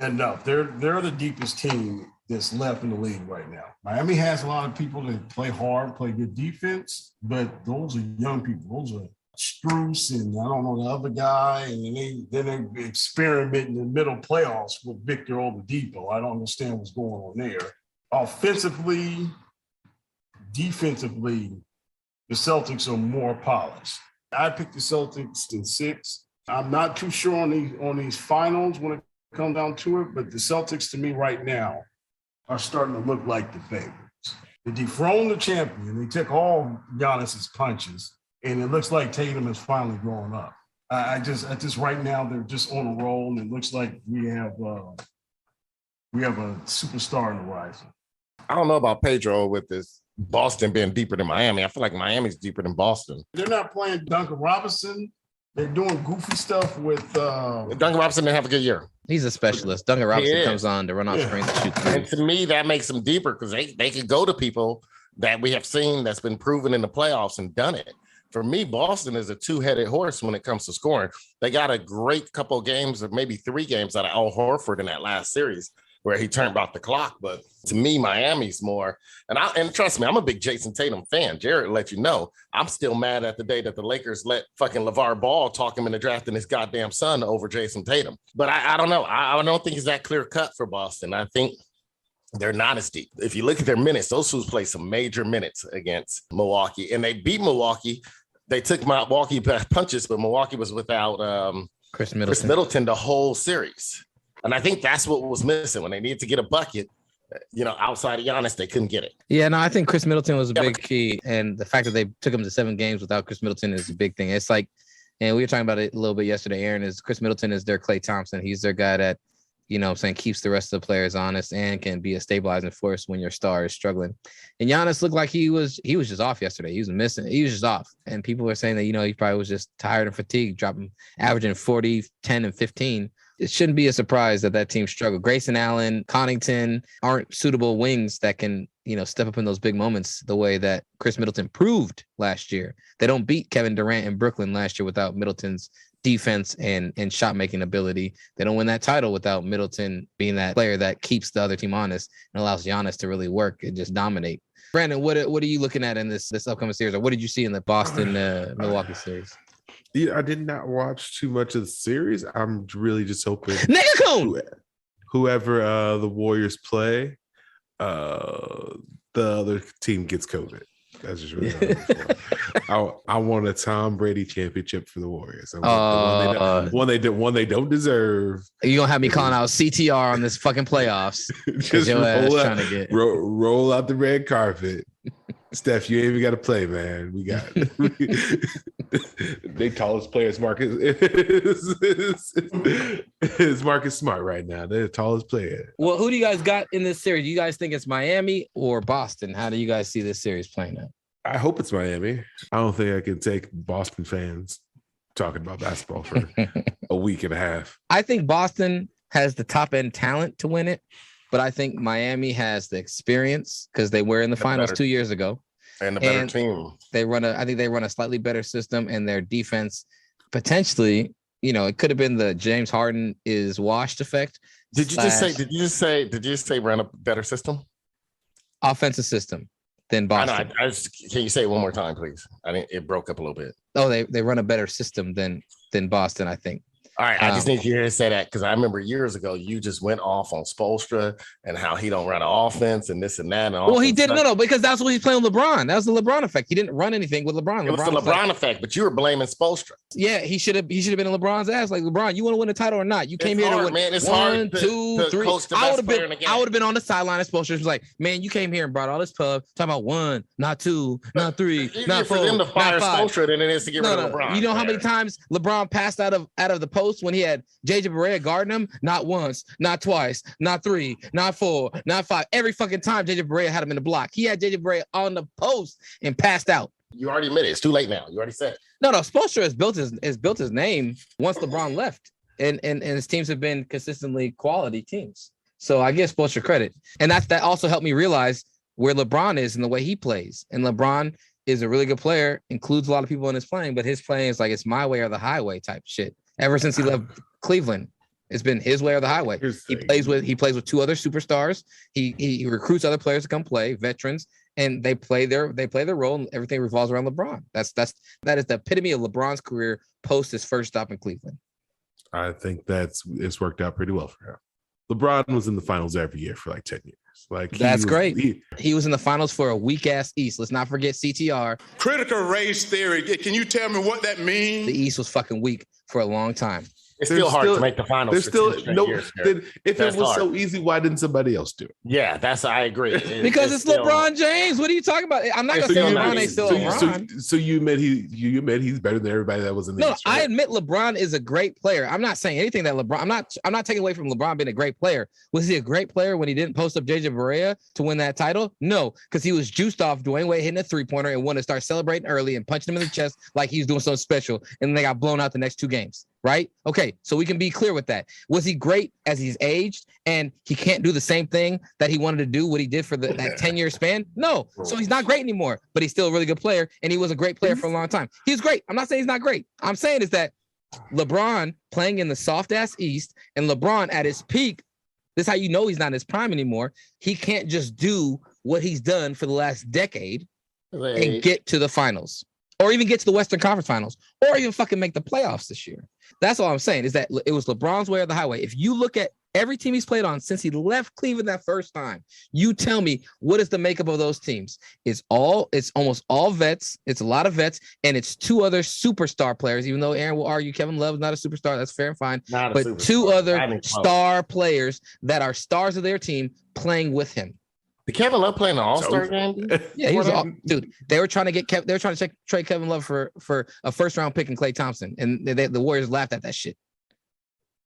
enough. They're the deepest team that's left in the league right now. Miami has a lot of people that play hard, play good defense, but those are young people. Those are Strus and I don't know the other guy, and then they experiment in the middle playoffs with Victor Oladipo. I don't understand what's going on there. Offensively, defensively, the Celtics are more polished. I picked the Celtics in 6. I'm not too sure on these finals when it comes down to it, but the Celtics to me right now are starting to look like the favorites. They dethroned the champion. They took all Giannis's punches, and it looks like Tatum is finally growing up. I just right now they're just on a roll, and it looks like we have a superstar in the horizon. I don't know about Pedro with this Boston being deeper than Miami. I feel like Miami's deeper than Boston. They're not playing Duncan Robinson. They're doing goofy stuff with Duncan Robinson didn't have a good year. He's a specialist. Duncan Robinson comes on to run off screens and shoot. And to me, that makes them deeper because they can go to people that we have seen that's been proven in the playoffs and done it. For me, Boston is a 2-headed horse when it comes to scoring. They got a great couple of games, or maybe 3 games out of Al Horford in that last series where he turned back the clock. But to me, Miami's more. And trust me, I'm a big Jason Tatum fan. Jared let you know. I'm still mad at the day that the Lakers let fucking LeVar Ball talk him into drafting his goddamn son over Jason Tatum. But I don't know. I don't think it's that clear cut for Boston. I think they're not as deep. If you look at their minutes, those fools play some major minutes against Milwaukee. And they beat Milwaukee. They took Milwaukee punches, but Milwaukee was without Chris Middleton the whole series. And I think that's what was missing when they needed to get a bucket. Outside of Giannis, they couldn't get it. Yeah, no, I think Chris Middleton was a big key. And the fact that they took him to 7 games without Chris Middleton is a big thing. It's like And we were talking about it a little bit yesterday. Aaron, is Chris Middleton is their Klay Thompson. He's their guy that, you know what I'm saying, keeps the rest of the players honest and can be a stabilizing force when your star is struggling. And Giannis looked like he was just off yesterday. He was missing. He was just off. And people were saying that, you know, he probably was just tired and fatigued, averaging 40, 10, and 15. It shouldn't be a surprise that team struggled. Grayson Allen, Connaughton aren't suitable wings that can, you know, step up in those big moments the way that Chris Middleton proved last year. They don't beat Kevin Durant in Brooklyn last year without Middleton's defense and shot making ability. They don't win that title without Middleton being that player that keeps the other team honest and allows Giannis to really work and just dominate. Brandon, what are you looking at in this upcoming series, or what did you see in the Boston Milwaukee series? Yeah, I did not watch too much of the series. I'm really just hoping whoever the Warriors play, the other team gets COVID. That's just really I want a Tom Brady championship for the Warriors. One they don't deserve. You gonna have me calling out CTR on this fucking playoffs? Just roll out the red carpet. Steph, you ain't even got to play, man. We got they tallest player is Marcus is Marcus Smart right now. They're the tallest player. Well, who do you guys got in this series? Do you guys think it's Miami or Boston? How do you guys see this series playing out? I hope it's Miami. I don't think I can take Boston fans talking about basketball for a week and a half. I think Boston has the top end talent to win it. But I think Miami has the experience because they were in the finals 2 years ago. And the better team. I think they run a slightly better system, and their defense potentially, you know, it could have been the James Harden is washed effect. Did you just say run a better system? Offensive system than Boston. Can you say it one more time, please? It broke up a little bit. Oh, they run a better system than Boston, I think. All right, I just need you to say that because I remember years ago you just went off on Spoelstra and how he don't run an offense and this and that. Well, he didn't. No, because that's what he's playing with LeBron. That was the LeBron effect. He didn't run anything with LeBron. It was the LeBron effect, but you were blaming Spoelstra. Yeah, he should have been in LeBron's ass. Like, LeBron, you want to win a title or not? You came here to win. Man, it's 1, hard 2, 3. I would have been on the sideline as Spoelstra. Was like, man, you came here and brought all this pub. Talking about 1, not 2, not 3, not 4. For them to fire Spoelstra than it is to get rid of LeBron. You know how many times LeBron passed out of the post when he had JJ Barea guarding him? Not once, not twice, not 3, not 4, not 5. Every fucking time JJ Barea had him in the block. He had JJ Barea on the post and passed out. You already admitted it. It's too late now. You already said. No, Spoelstra has built his name once LeBron left, and his teams have been consistently quality teams. So I give Spoelstra credit, and that also helped me realize where LeBron is and the way he plays. And LeBron is a really good player, includes a lot of people in his playing, but his playing is like it's my way or the highway type shit. Ever since he left Cleveland, it's been his way or the highway. He plays with 2 other superstars. He recruits other players to come play, veterans, and they play their role, and everything revolves around LeBron. That is the epitome of LeBron's career post his first stop in Cleveland. I think it's worked out pretty well for him. LeBron was in the finals every year for like 10 years. Like that's great. He was in the finals for a weak ass East. Let's not forget CTR. Critical race theory. Can you tell me what that means? The East was fucking weak for a long time. It's still hard to make the finals. There's still no. If it was so easy, why didn't somebody else do it? Yeah, I agree. Because it's LeBron James. What are you talking about? I'm not gonna say LeBron ain't still LeBron. So you admit he's better than everybody that was in the No, East, right? I admit LeBron is a great player. I'm not saying anything that LeBron. I'm not taking away from LeBron being a great player. Was he a great player when he didn't post up JJ Barea to win that title? No, because he was juiced off Dwayne Wade hitting a 3-pointer and wanted to start celebrating early and punching him in the chest like he was doing something special, and then they got blown out the next 2 games. Right? Okay, so we can be clear with that. Was he great as he's aged and he can't do the same thing that he wanted to do, what he did for that 10-year span? No. So he's not great anymore, but he's still a really good player, and he was a great player for a long time. He's great. I'm not saying he's not great. I'm saying is that LeBron playing in the soft-ass East and LeBron at his peak, this is how you know he's not in his prime anymore. He can't just do what he's done for the last decade and get to the finals, or even get to the Western Conference Finals, or even fucking make the playoffs this year. That's all I'm saying, is that it was LeBron's way or the highway. If you look at every team he's played on since he left Cleveland that first time, you tell me what is the makeup of those teams. It's almost all vets. It's a lot of vets, and it's 2 other superstar players, even though Aaron will argue Kevin Love is not a superstar. That's fair and fine. But 2 other star players that are stars of their team playing with him. Did Kevin Love play in the All-Star game? Dude? Yeah, he was dude. They were trying to trade Kevin Love for a first round pick and Klay Thompson, and the Warriors laughed at that shit.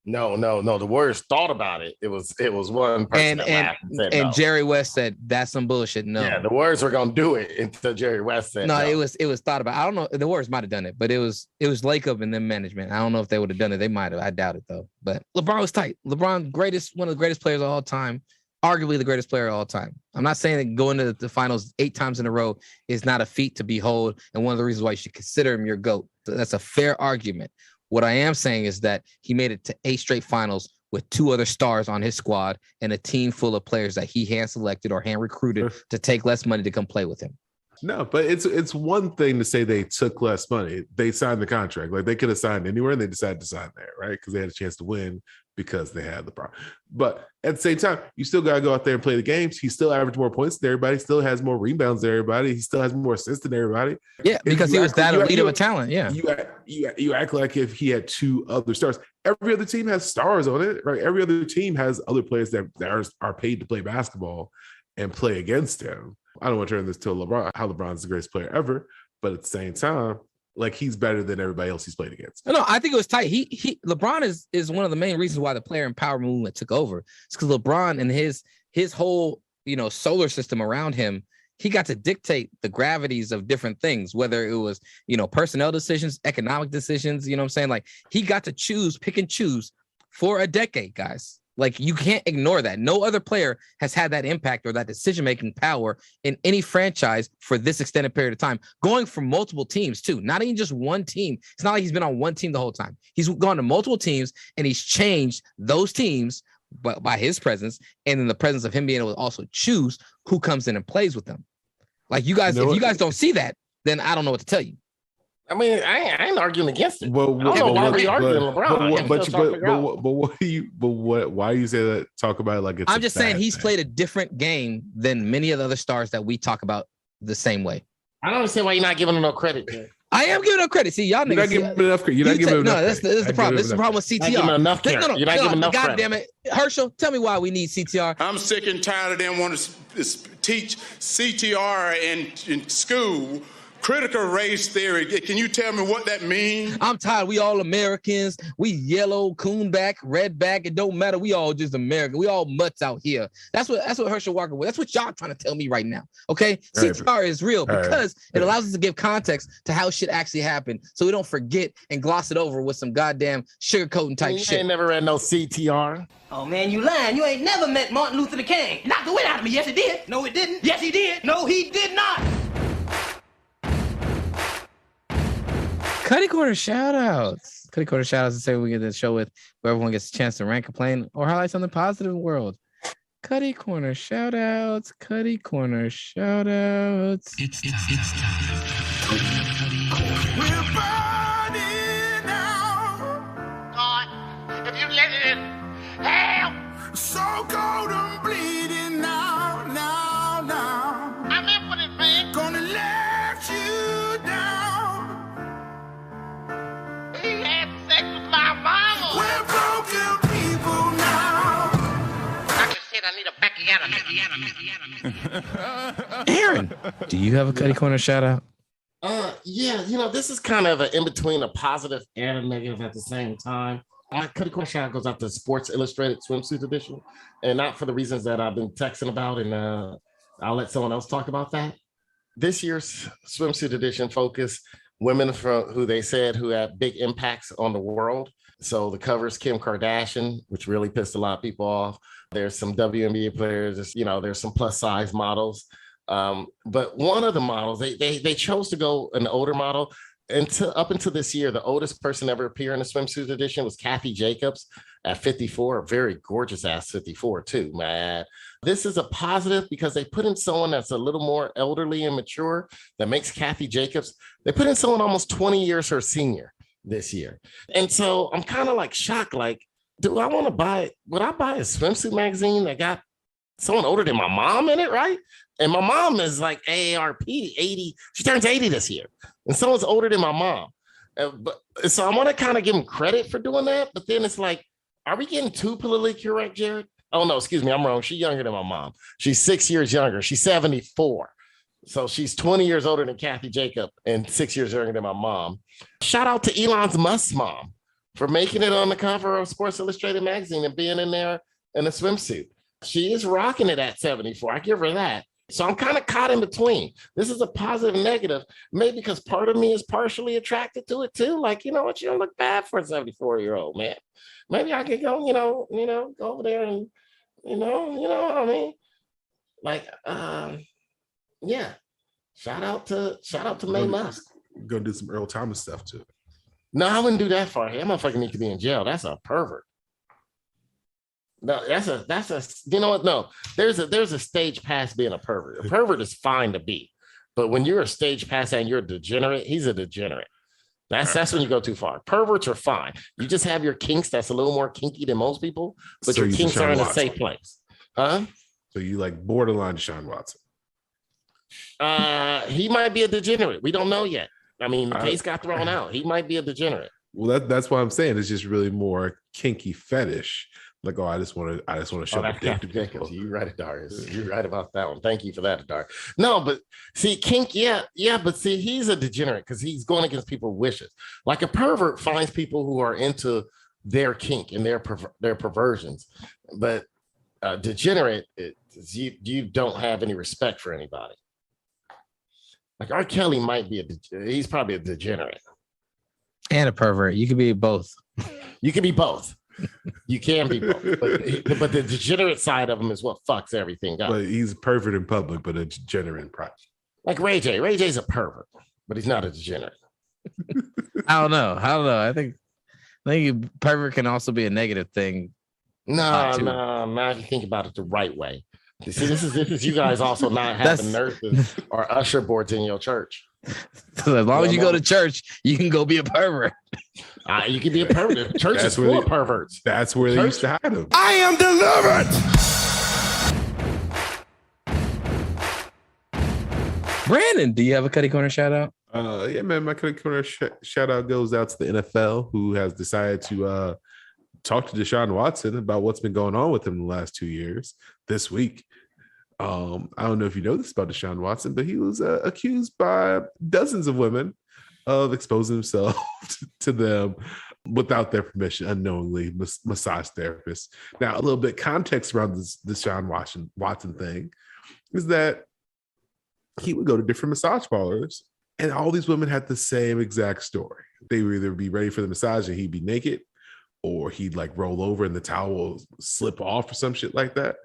No. The Warriors thought about it. It was one person that laughed and said no. Jerry West said that's some bullshit. No, yeah, the Warriors were gonna do it until Jerry West said no. It was thought about. I don't know. The Warriors might have done it, but it was Lacob and then management. I don't know if they would have done it. They might have. I doubt it though. But LeBron was tight. LeBron, one of the greatest players of all time. Arguably the greatest player of all time. I'm not saying that going to the finals 8 times in a row is not a feat to behold, and one of the reasons why you should consider him your GOAT. So that's a fair argument. What I am saying is that he made it to 8 straight finals with 2 other stars on his squad and a team full of players that he hand selected or hand recruited to take less money to come play with him. No, but it's one thing to say they took less money. They signed the contract. Like they could have signed anywhere and they decided to sign there, right? Because they had a chance to win because they had the problem. But at the same time, you still got to go out there and play the games. He still averaged more points than everybody, still has more rebounds than everybody. He still has more assists than everybody. Yeah, because he was that elite of a talent. Yeah. You act like if he had 2 other stars. Every other team has stars on it, right? Every other team has other players that are paid to play basketball and play against him. I don't want to turn this to LeBron, how LeBron's the greatest player ever, but at the same time, like he's better than everybody else he's played against. No, I think it was tight. LeBron is one of the main reasons why the player empowerment movement took over. It's because LeBron and his whole solar system around him, he got to dictate the gravities of different things, whether it was personnel decisions, economic decisions. You know what I'm saying? Like he got to pick and choose for a decade, guys. Like you can't ignore that. No other player has had that impact or that decision-making power in any franchise for this extended period of time, going from multiple teams too, not even just one team. It's not like he's been on one team the whole time. He's gone to multiple teams and he's changed those teams by his presence and in the presence of him being able to also choose who comes in and plays with them. Like you guys, if you guys don't see that, then I don't know what to tell you. I mean, I ain't arguing against it. Well, I don't know why we arguing LeBron. But why you say that? Talk about it like it's. I'm just saying he's played a different game than many of the other stars that we talk about the same way. I don't understand why you're not giving him no credit. I am giving him credit. See, y'all niggas. You're not giving him enough credit. You're not giving him enough credit. This is the problem. This is the problem with CTR. You're not giving enough credit. God damn it, Herschel. Tell me why we need CTR. I'm sick and tired of them wanting to teach CTR in school. Critical race theory. Can you tell me what that means? I'm tired. We all Americans. We yellow, coonback, redback. It don't matter. We all just American. We all mutts out here. That's what Herschel Walker was. That's what y'all trying to tell me right now. Okay? CTR is real because it allows us to give context to how shit actually happened, so we don't forget and gloss it over with some goddamn sugarcoating type shit. You ain't never read no CTR. Oh man, you lying. You ain't never met Martin Luther King. Knocked the wind out of me. Yes, he did. No, it didn't. Yes, he did. No, he did not. Cutty Corner shout-outs. Cutty Corner shout-outs to say we get the show with where everyone gets a chance to rant, complain, or highlight something positive in the world. Cutty Corner shout-outs. Cutty Corner shout-outs. It's time. We're burning out. God, if you let it in, hell, so cold and bleeding now. I'm in for this, man. Gonna let you down. He had sex with my mama. We're broken people now. I just said I need a back. Aaron, do you have a Cutty Corner shout-out? Yeah, this is kind of in between a positive and a negative at the same time. Cutty Corner shout-out goes out to Sports Illustrated Swimsuit Edition, and not for the reasons that I've been texting about, and I'll let someone else talk about that. This year's Swimsuit Edition focus women from who they said who had big impacts on the world. So the cover's Kim Kardashian, which really pissed a lot of people off. There's some WNBA players, there's some plus size models. But one of the models, they chose to go an older model. Up until this year, the oldest person ever appear in a Swimsuit Edition was Kathy Jacobs at 54, a very gorgeous ass 54 too, man. This is a positive because they put in someone that's a little more elderly and mature that makes Kathy Jacobs. They put in someone almost 20 years her senior this year. And so I'm kind of like shocked, like, would I buy a swimsuit magazine that got someone older than my mom in it, right? And my mom is like AARP 80. She turns 80 this year. And someone's older than my mom. So I want to kind of give them credit for doing that. But then it's like, are we getting too politically correct, Jared? Oh, no, excuse me. I'm wrong. She's younger than my mom. She's 6 years younger. She's 74. So she's 20 years older than Kathy Jacob and 6 years younger than my mom. Shout out to Elon Musk's mom for making it on the cover of Sports Illustrated magazine and being in there in a swimsuit. She is rocking it at 74. I give her that. So I'm kind of caught in between. This is a positive and negative, maybe because part of me is partially attracted to it too. Like, you know what? You don't look bad for a 74-year-old, man. Maybe I could go, go over there and, you know what I mean? Like, yeah. Shout out to May Musk. Go do some Earl Thomas stuff too. No, I wouldn't do that for him. That motherfucker need to be in jail. That's a pervert. No, that's a you know what? No, there's a stage past being a pervert. A pervert is fine to be, but when you're a stage past and you're a degenerate, he's a degenerate. That's when you go too far. Perverts are fine. You just have your kinks that's a little more kinky than most people, but your kinks are in a safe place. Huh? So you like borderline Deshaun Watson. He might be a degenerate. We don't know yet. I mean, the case got thrown out. He might be a degenerate. Well, that's why I'm saying it's just really more kinky fetish. Like, I just want to show that Captain Jacobs. You're right, Darius. You're right about that one. Thank you for that, Darius. No, but see, kink, yeah, but see, he's a degenerate because he's going against people's wishes. Like a pervert finds people who are into their kink and their perversions, but degenerate, you don't have any respect for anybody. Like R. Kelly might be he's probably a degenerate and a pervert. You could be both. You can be both. You can be both, but the degenerate side of him is what fucks everything up. But he's a pervert in public, but a degenerate in private. Like Ray J. Ray J's a pervert, but he's not a degenerate. I don't know. I think pervert can also be a negative thing. No. If you think about it the right way. You see, this is you guys also not having nurses or usher boards in your church. So as long as you go to church, you can go be a pervert. You can be a pervert. Church is full of perverts. That's where they used to hide them. I am delivered. Brandon, do you have a Cutty Corner shout out? Yeah, man. My Cutty Corner shout out goes out to the NFL, who has decided to talk to Deshaun Watson about what's been going on with him the last 2 years this week. I don't know if you know this about Deshaun Watson, but he was accused by dozens of women of exposing himself to them without their permission, unknowingly, massage therapists. Now, a little bit context around this Deshaun Watson thing is that he would go to different massage parlors, and all these women had the same exact story. They would either be ready for the massage and he'd be naked, or he'd like roll over and the towel will slip off or some shit like that.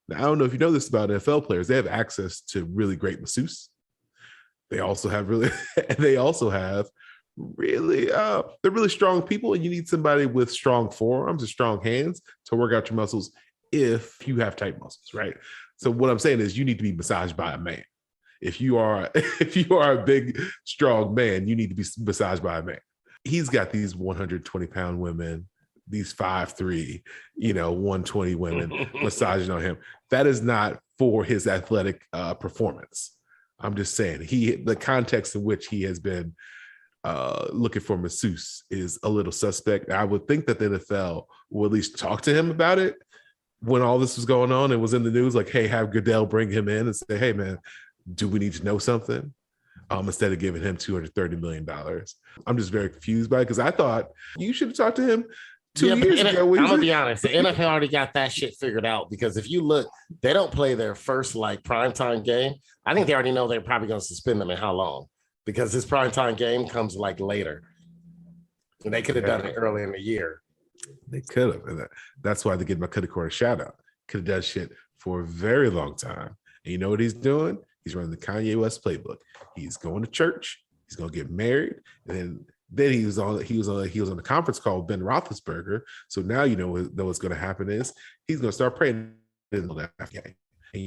Now, I don't know if you know this about NFL players. They have access to really great masseuses. They also have really they're really strong people, and you need somebody with strong forearms and strong hands to work out your muscles if you have tight muscles, right? So what I'm saying is you need to be massaged by a man. If you are a big, strong man, you need to be massaged by a man. He's got these 120-pound women, these 5'3", 120 women massaging on him. That is not for his athletic performance. I'm just saying the context in which he has been looking for masseuse is a little suspect. I would think that the NFL will at least talk to him about it when all this was going on and was in the news. Like, hey, have Goodell bring him in and say, hey, man, do we need to know something? Instead of giving him $230 million. I'm just very confused by it because I thought you should have talked to him 2 years ago. I'm gonna be honest, the NFL already got that shit figured out because if you look, they don't play their first primetime game. I think they already know they're probably gonna suspend them in how long because this primetime game comes later. And they could have done it early in the year. They could have. And that's why they get my Cutty Corner shout out. Could have done shit for a very long time. And you know what he's doing? He's running the Kanye West playbook. He's going to church. He's going to get married, and then he was on the conference call with Ben Roethlisberger. So now you know what's going to happen is he's going to start praying in the last game. And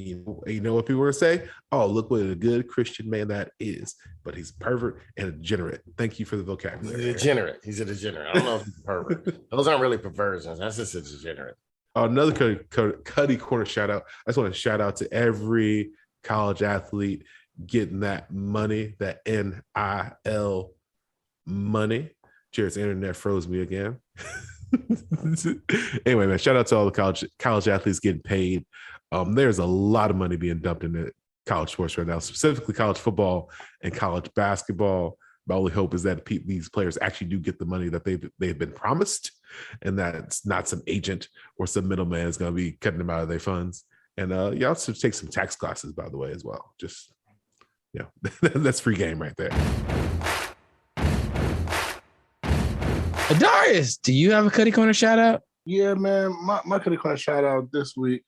you know what people are going to say? Oh, look what a good Christian man that is. But he's a pervert and a degenerate. Thank you for the vocabulary. He's a degenerate. I don't know if he's a pervert. Those aren't really perversions. That's just a degenerate. Another Cutty Corner shout out. I just want to shout out to every college athlete getting that money, that NIL money. Jared's internet froze me again. Anyway, man, shout out to all the college athletes getting paid. There's a lot of money being dumped into college sports right now, specifically college football and college basketball. My only hope is that these players actually do get the money that they've been promised, and that it's not some agent or some middleman is going to be cutting them out of their funds. And you also take some tax classes, by the way, as well. Just, that's free game right there. Darius, do you have a Cutty Corner shout out? Yeah, man. My Cutty Corner shout out this week,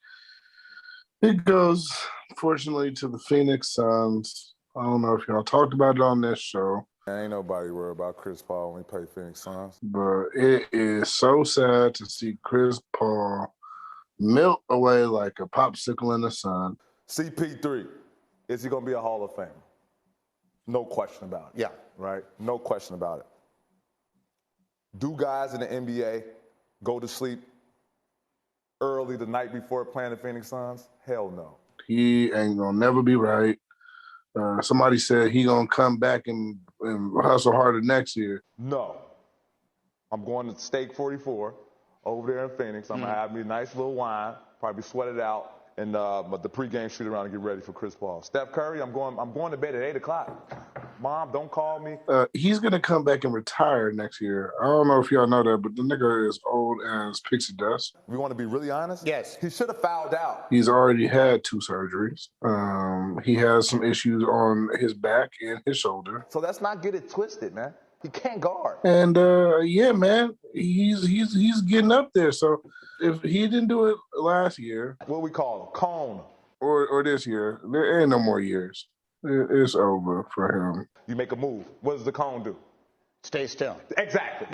it goes, fortunately, to the Phoenix Suns. I don't know if y'all talked about it on this show. Ain't nobody worried about Chris Paul when he play Phoenix Suns. But it is so sad to see Chris Paul melt away like a popsicle in the sun. CP3, is he going to be a Hall of Famer? No question about it. Yeah. Right? No question about it. Do guys in the NBA go to sleep early the night before playing the Phoenix Suns? Hell no. He ain't going to never be right. Somebody said he going to come back and hustle harder next year. No. I'm going to Steak 44 over there in Phoenix. I'm going to have me a nice little wine, probably sweat it out, and but the pregame shoot around and get ready for Chris Paul. Steph Curry, I'm going to bed at 8 o'clock. Mom, don't call me. He's going to come back and retire next year. I don't know if y'all know that, but the nigga is old as pixie dust. We want to be really honest? Yes. He should have fouled out. He's already had 2 surgeries. He has some issues on his back and his shoulder. So let's not get it twisted, man. He can't guard. And yeah, man, he's getting up there. So if he didn't do it last year, what we call him, cone, or this year, there ain't no more years. It's over for him. You make a move. What does the cone do? Stay still. Exactly.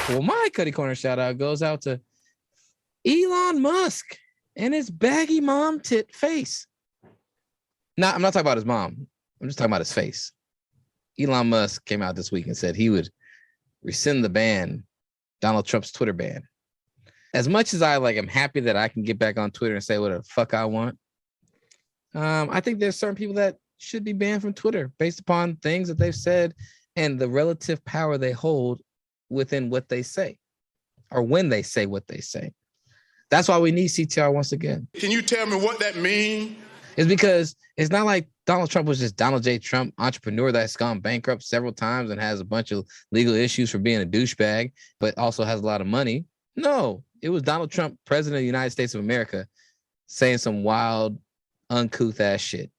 Well, my Cutty Corner shout out goes out to Elon Musk and his baggy mom tit face. Nah, I'm not talking about his mom. I'm just talking about his face. Elon Musk came out this week and said he would rescind the ban, Donald Trump's Twitter ban. As much as I am happy that I can get back on Twitter and say what the fuck I want, I think there's certain people that should be banned from Twitter based upon things that they've said and the relative power they hold within what they say or when they say what they say. That's why we need CTR once again. Can you tell me what that means? It's because it's not like Donald Trump was just Donald J. Trump, entrepreneur that's gone bankrupt several times and has a bunch of legal issues for being a douchebag, but also has a lot of money. No, it was Donald Trump, president of the United States of America, saying some wild, uncouth ass shit,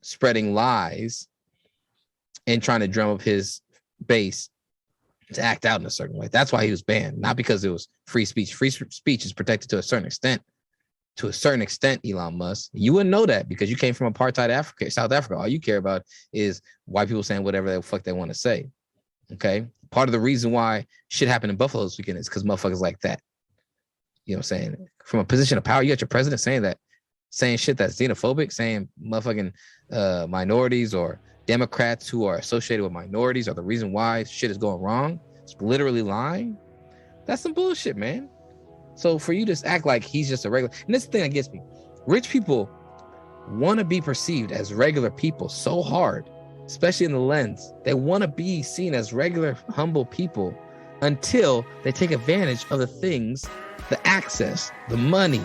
spreading lies and trying to drum up his base to act out in a certain way. That's why he was banned, not because it was free speech. Free speech is protected to a certain extent. To a certain extent, Elon Musk. You wouldn't know that because you came from apartheid Africa, South Africa. All you care about is white people saying whatever the fuck they want to say. Okay? Part of the reason why shit happened in Buffalo this weekend is because motherfuckers like that. You know what I'm saying? From a position of power, you got your president saying shit that's xenophobic, saying motherfucking minorities or Democrats who are associated with minorities are the reason why shit is going wrong. It's literally lying. That's some bullshit, man. So for you to act like he's just a regular, and this is the thing that gets me. Rich people want to be perceived as regular people so hard, especially in the lens. They want to be seen as regular, humble people until they take advantage of the things, the access, the money,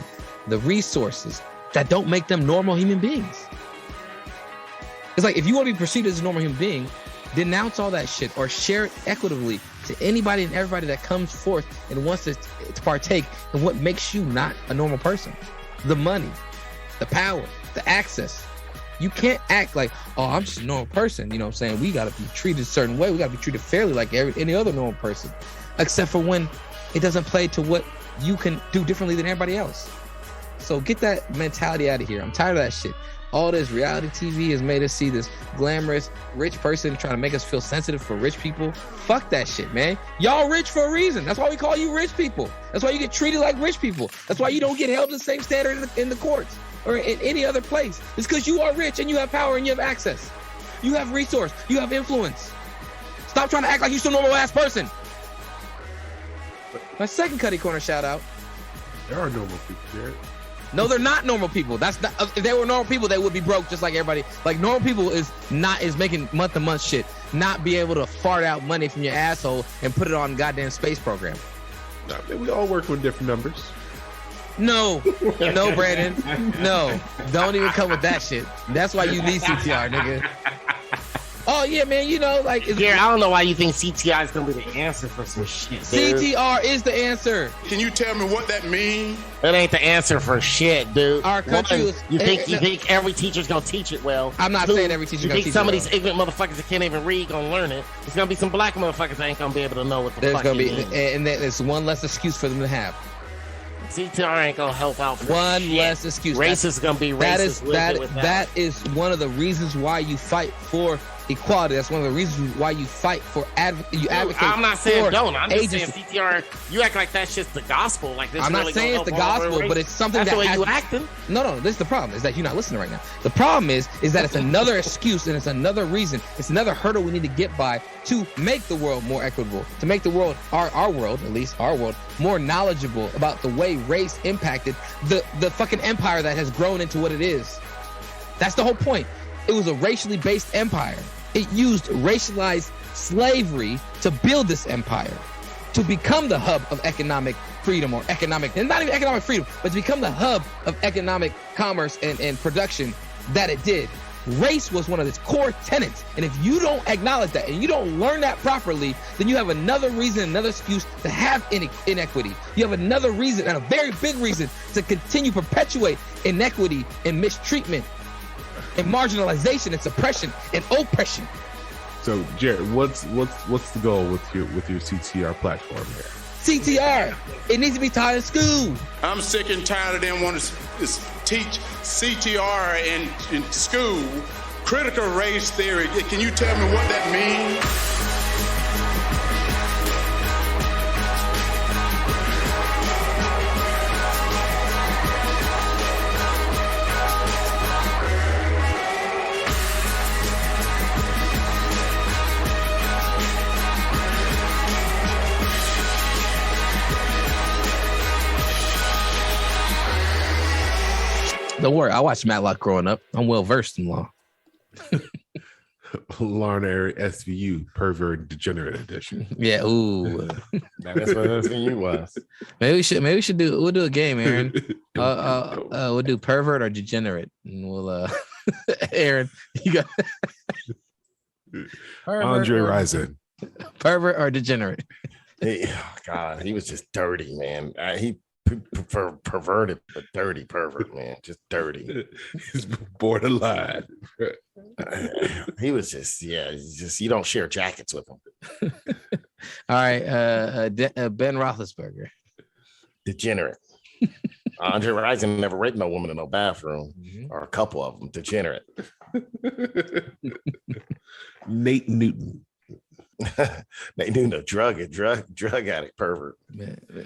the resources that don't make them normal human beings. It's like if you want to be perceived as a normal human being, denounce all that shit or share it equitably to anybody and everybody that comes forth and wants to partake in what makes you not a normal person. The money, the power, the access. You can't act like, oh, I'm just a normal person. You know what I'm saying? We got to be treated a certain way. We got to be treated fairly like any other normal person, except for when it doesn't play to what you can do differently than everybody else. So get that mentality out of here. I'm tired of that shit. All this reality TV has made us see this glamorous rich person trying to make us feel sensitive for rich people. Fuck that shit, man. Y'all rich for a reason. That's why we call you rich people. That's why you get treated like rich people. That's why you don't get held to the same standard in the courts or in any other place. It's because you are rich and you have power and you have access. You have resource. You have influence. Stop trying to act like you're some normal ass person. My second Cutty Corner shout out. There are normal people, Jared. No, they're not normal people. That's not, if they were normal people, they would be broke just like everybody. Like normal people is making month-to-month shit. not be able to fart out money from your asshole and put it on goddamn space program? No, we all work with different numbers. No, Brandon. No, don't even come with that shit. That's why you need CTR, nigga. Oh yeah, man. You know, like I don't know why you think CTR is gonna be the answer for some shit. Dude. CTR is the answer. Can you tell me what that means? It ain't the answer for shit, dude. Our country was. You think every teacher's gonna teach it well? I'm not saying every teacher's gonna teach it well. You think some of these ignorant motherfuckers that can't even read gonna learn it? There's gonna be some black motherfuckers that ain't gonna be able to know what the fuck it means. And there's one less excuse for them to have. CTR ain't gonna help out. One less excuse. Racist is gonna be racist. That is one of the reasons why you fight for equality. That's one of the reasons why you fight for advocate. I'm not saying don't. I'm just saying CTR. You act like that shit's the gospel. Like this. I'm not saying it's the gospel, but it's something that's that the way you acting. No. This is the problem. Is that you're not listening right now. The problem is that it's another excuse and it's another reason. It's another hurdle we need to get by to make the world more equitable. To make the world, our world, at least our world, more knowledgeable about the way race impacted the fucking empire that has grown into what it is. That's the whole point. It was a racially based empire. It used racialized slavery to build this empire, to become the hub of economic freedom and not even economic freedom, but to become the hub of economic commerce and production that it did. Race was one of its core tenets. And if you don't acknowledge that and you don't learn that properly, then you have another reason, another excuse to have inequity. You have another reason, and a very big reason, to continue perpetuate inequity and mistreatment and marginalization and suppression and oppression. So, Jared, what's the goal with your CTR platform here? CTR, it needs to be taught in school. I'm sick and tired of them wanting to teach CTR in school. Critical race theory. Can you tell me what that means? Don't worry, I watched Matlock growing up. I'm well versed in law. Law and Order SVU Pervert Degenerate Edition. Yeah, ooh. That's what SVU was. We'll do a game, Aaron. We'll do pervert or degenerate, and we'll Aaron, you got Andre Rison. Pervert or degenerate? God, he was just dirty, man. He perverted, but dirty pervert, man. Just dirty. He's borderline. He was just, you don't share jackets with him. All right, Ben Roethlisberger. Degenerate. Andre Rison never raped no woman in no bathroom, or a couple of them. Degenerate. Nate Newton. They knew no drug addict pervert.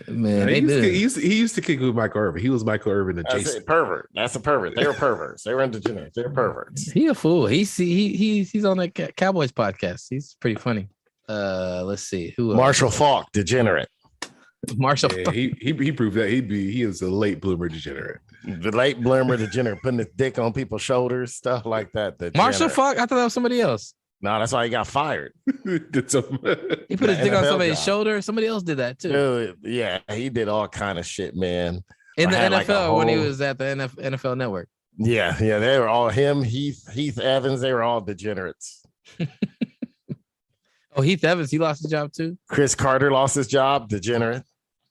Man, he used to kick with Michael Irvin. He was Michael Irvin adjacent. Pervert. That's a pervert. They were perverts. They were degenerates. They're perverts. He a fool. He's on the Cowboys podcast. He's pretty funny. Let's see who. Marshall Faulk, degenerate. Marshall. Yeah, he proved that he is a late bloomer degenerate. The late bloomer degenerate, putting his dick on people's shoulders, stuff like that. Marshall Faulk. I thought that was somebody else. No, that's why he got fired. He put his dick on somebody's shoulder. Somebody else did that too. Dude, yeah, he did all kind of shit, man. In the NFL, when he was at the NFL Network. Yeah, they were all him, Heath Evans. They were all degenerates. Oh, Heath Evans, he lost his job too. Chris Carter lost his job, degenerate.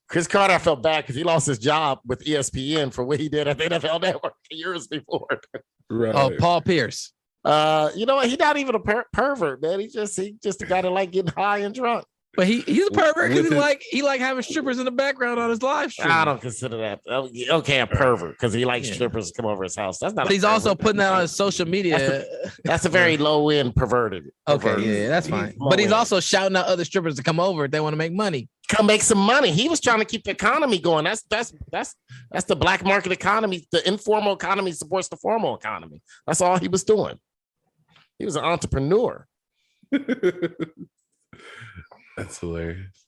Chris Carter, I felt bad because he lost his job with ESPN for what he did at the NFL Network years before. Right. Oh, Paul Pierce. You know what? He's not even a pervert, man. He just a guy that like getting high and drunk. But he's a pervert because he like having strippers in the background on his live stream. I don't consider that okay. A pervert because he likes strippers to come over his house. That's not. But he's also putting that on his social media. That's a very low end perverted. Okay, yeah, that's fine. But he's also shouting out other strippers to come over if they want to make money. Come make some money. He was trying to keep the economy going. That's the black market economy. The informal economy supports the formal economy. That's all he was doing. He was an entrepreneur. That's hilarious.